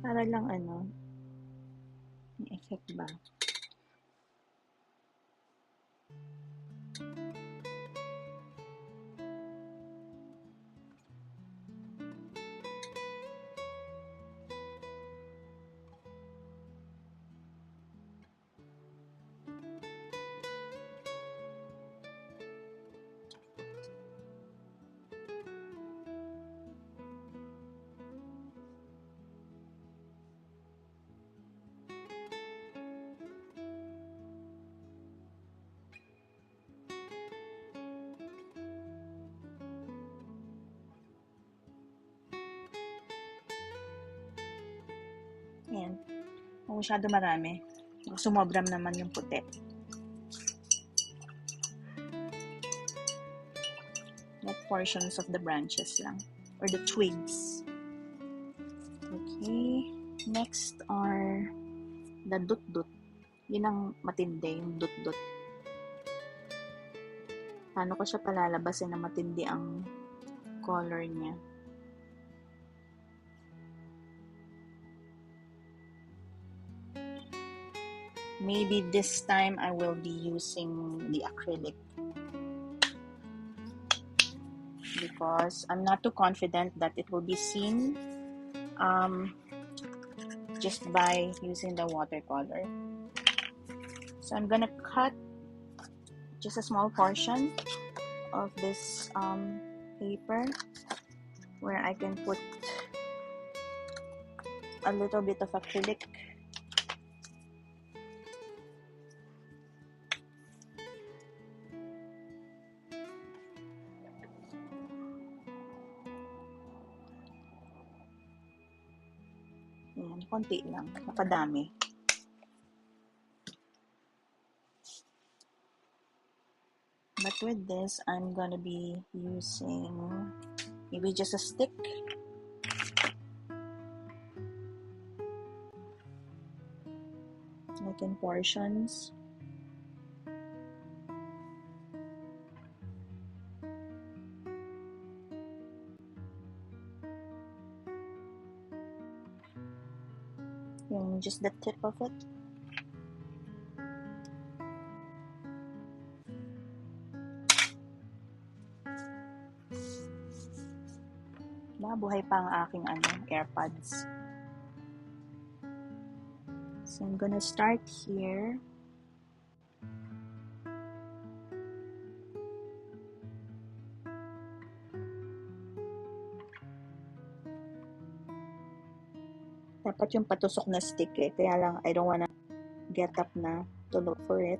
S2: Para lang ano, may effect ba? Ayan. Kung masyado marami, sumobram naman yung puti. Like portions of the branches lang. Or the twigs. Okay. Next are the dut-dut. Yun ang matindi, yung dut-dut. Paano ko siya palalabasin na matindi ang color niya? Maybe this time I will be using the acrylic because I'm not too confident that it will be seen just by using the watercolor. So I'm gonna cut just a small portion of this paper where I can put a little bit of acrylic. Ayan, konti lang, napadami. But with this, I'm gonna be using maybe just a stick. Like in portions. Yung just the tip of it. Buhay pa ang aking AirPods. So I'm gonna start here. Dapat yung patusok na stick kaya lang I don't wanna get up na to look for it.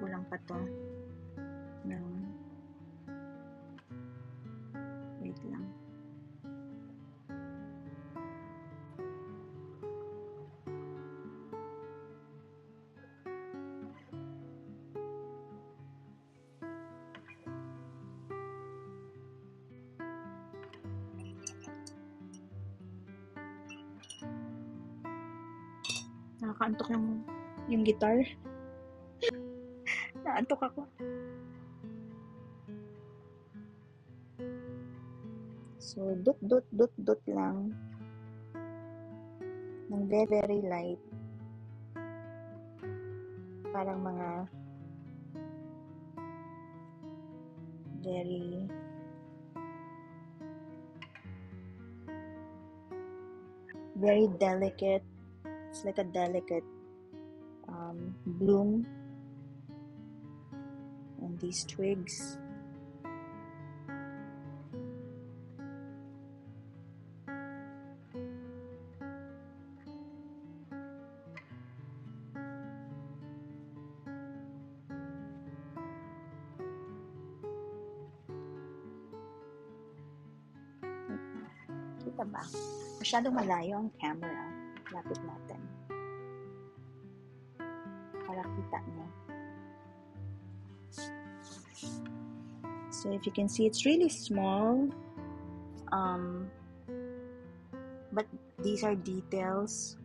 S2: Kulang pa to. Wait lang. Nakakaantok yung guitar. Naantok ako. So, dot lang. Ng very, very light. Parang mga very delicate. It's like a delicate bloom on these twigs. Kita ba? Masyadong malayo ang camera. Lapit natin. Para kita niyo. So if you can see, it's really small. But these are details.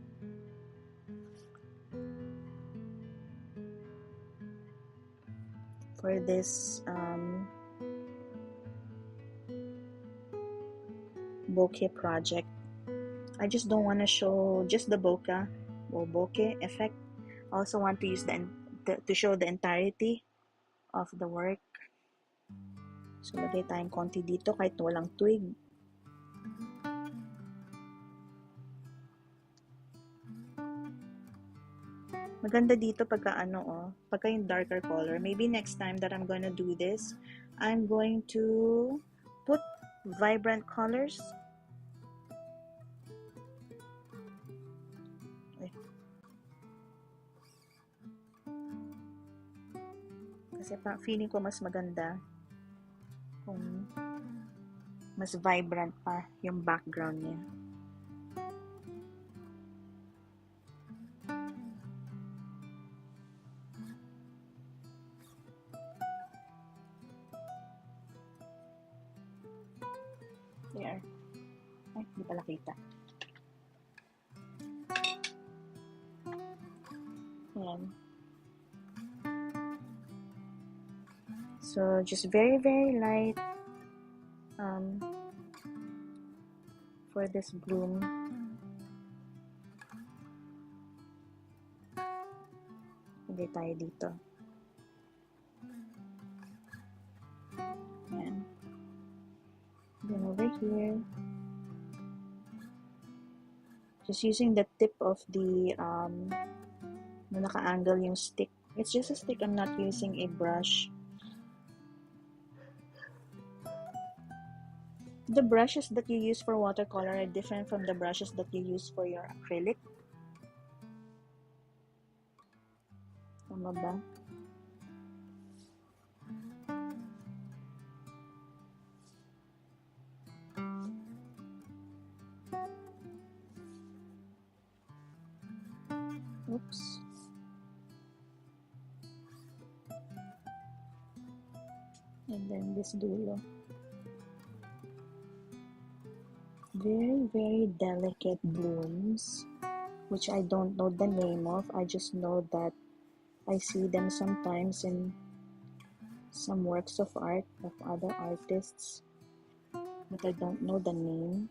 S2: For this bokeh project. I just don't want to show just the bokeh or bokeh effect. I also want to use to show the entirety of the work. So lagay tayong konti dito kahit walang twig. Maganda dito pagka pagka yung darker color. Maybe next time that I'm gonna do this, I'm going to put vibrant colors. Kasi feeling ko mas maganda kung mas vibrant pa yung background niya. There. Ay, hindi pala kita. Ayan. So, just very, very light for this bloom. Lagay tayo dito. Ayan. Then over here, just using the tip of the naka-angle yung stick. It's just a stick. I'm not using a brush. The brushes that you use for watercolor are different from the brushes that you use for your acrylic. Tama ba? Oops. And then this dulo. Very, very delicate blooms, which I don't know the name of. I just know that I see them sometimes in some works of art of other artists, but I don't know the name.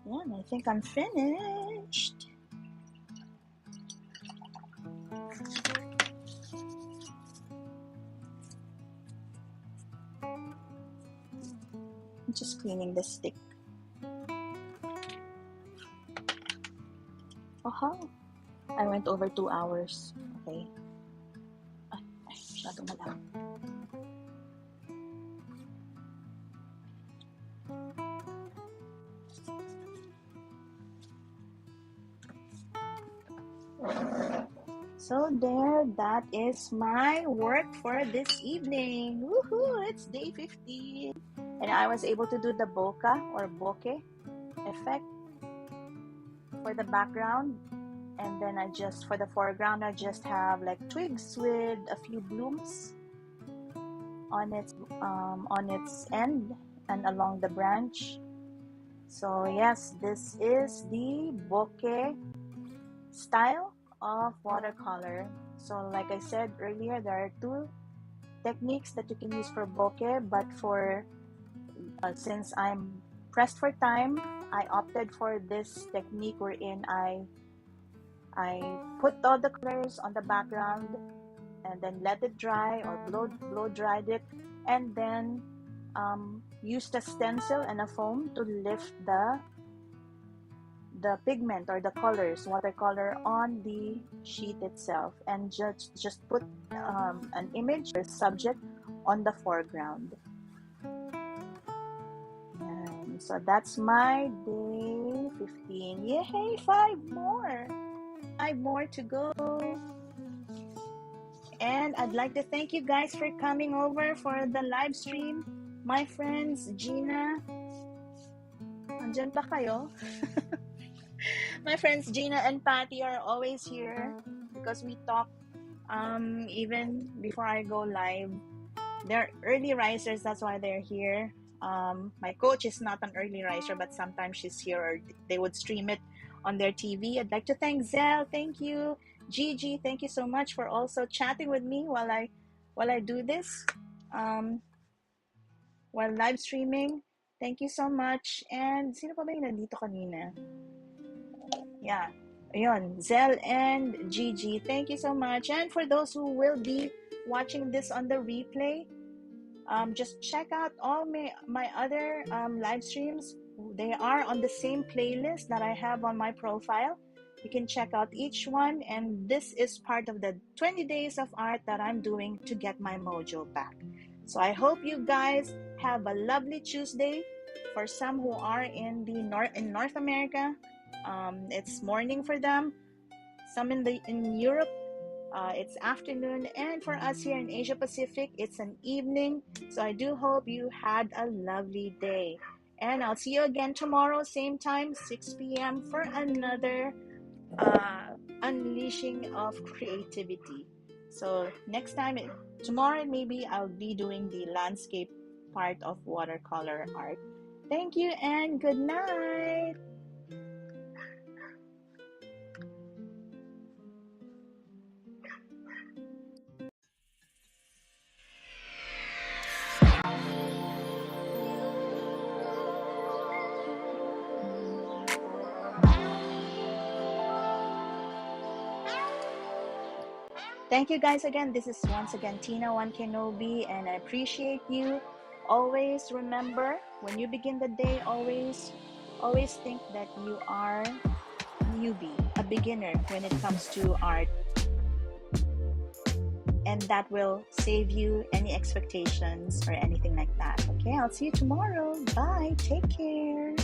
S2: Yeah, I think I'm finished. I'm just cleaning the stick. Oh, I went over 2 hours. Okay. Ay, masyadong malaki. So there, that is my work for this evening. Woohoo! It's day 15. And I was able to do the bokeh effect for the background. And then for the foreground, I just have like twigs with a few blooms on its end and along the branch. So yes, this is the bokeh style of watercolor. So like I said earlier, there are two techniques that you can use for bokeh, but since I'm pressed for time, I opted for this technique wherein I put all the colors on the background and then let it dry or blow dried it, and then used a stencil and a foam to lift the pigment or the colors, watercolor, on the sheet itself, and just put an image or subject on the foreground. And so that's my day 15. Yay, 5 more to go. And I'd like to thank you guys for coming over for the live stream. My friends Gina, andyan pa kayo? My friends Gina and Patty are always here because we talk even before I go live. They're early risers, that's why they're here. My coach is not an early riser, but sometimes she's here, or they would stream it on their TV. I'd like to thank Zell, thank you. Gigi, thank you so much for also chatting with me while I do this, while live streaming. Thank you so much. And sino pa ba yung nandito kanina? Yeah, ayun, Zell and Gigi, thank you so much. And for those who will be watching this on the replay, just check out all my other live streams. They are on the same playlist that I have on my profile. You can check out each one, and this is part of the 20 days of art that I'm doing to get my mojo back. So I hope you guys have a lovely Tuesday. For some who are in North America, it's morning for them. Some in Europe, it's afternoon, and for us here in Asia Pacific, it's an evening. So I do hope you had a lovely day, and I'll see you again tomorrow, same time, 6 p.m. for another unleashing of creativity. So next time, tomorrow maybe I'll be doing the landscape part of watercolor art. Thank you and good night. Thank you guys again. This is once again Tina One Kenobi, and I appreciate you. Always remember, when you begin the day, always think that you are a newbie, a beginner when it comes to art. And that will save you any expectations or anything like that. Okay, I'll see you tomorrow. Bye. Take care.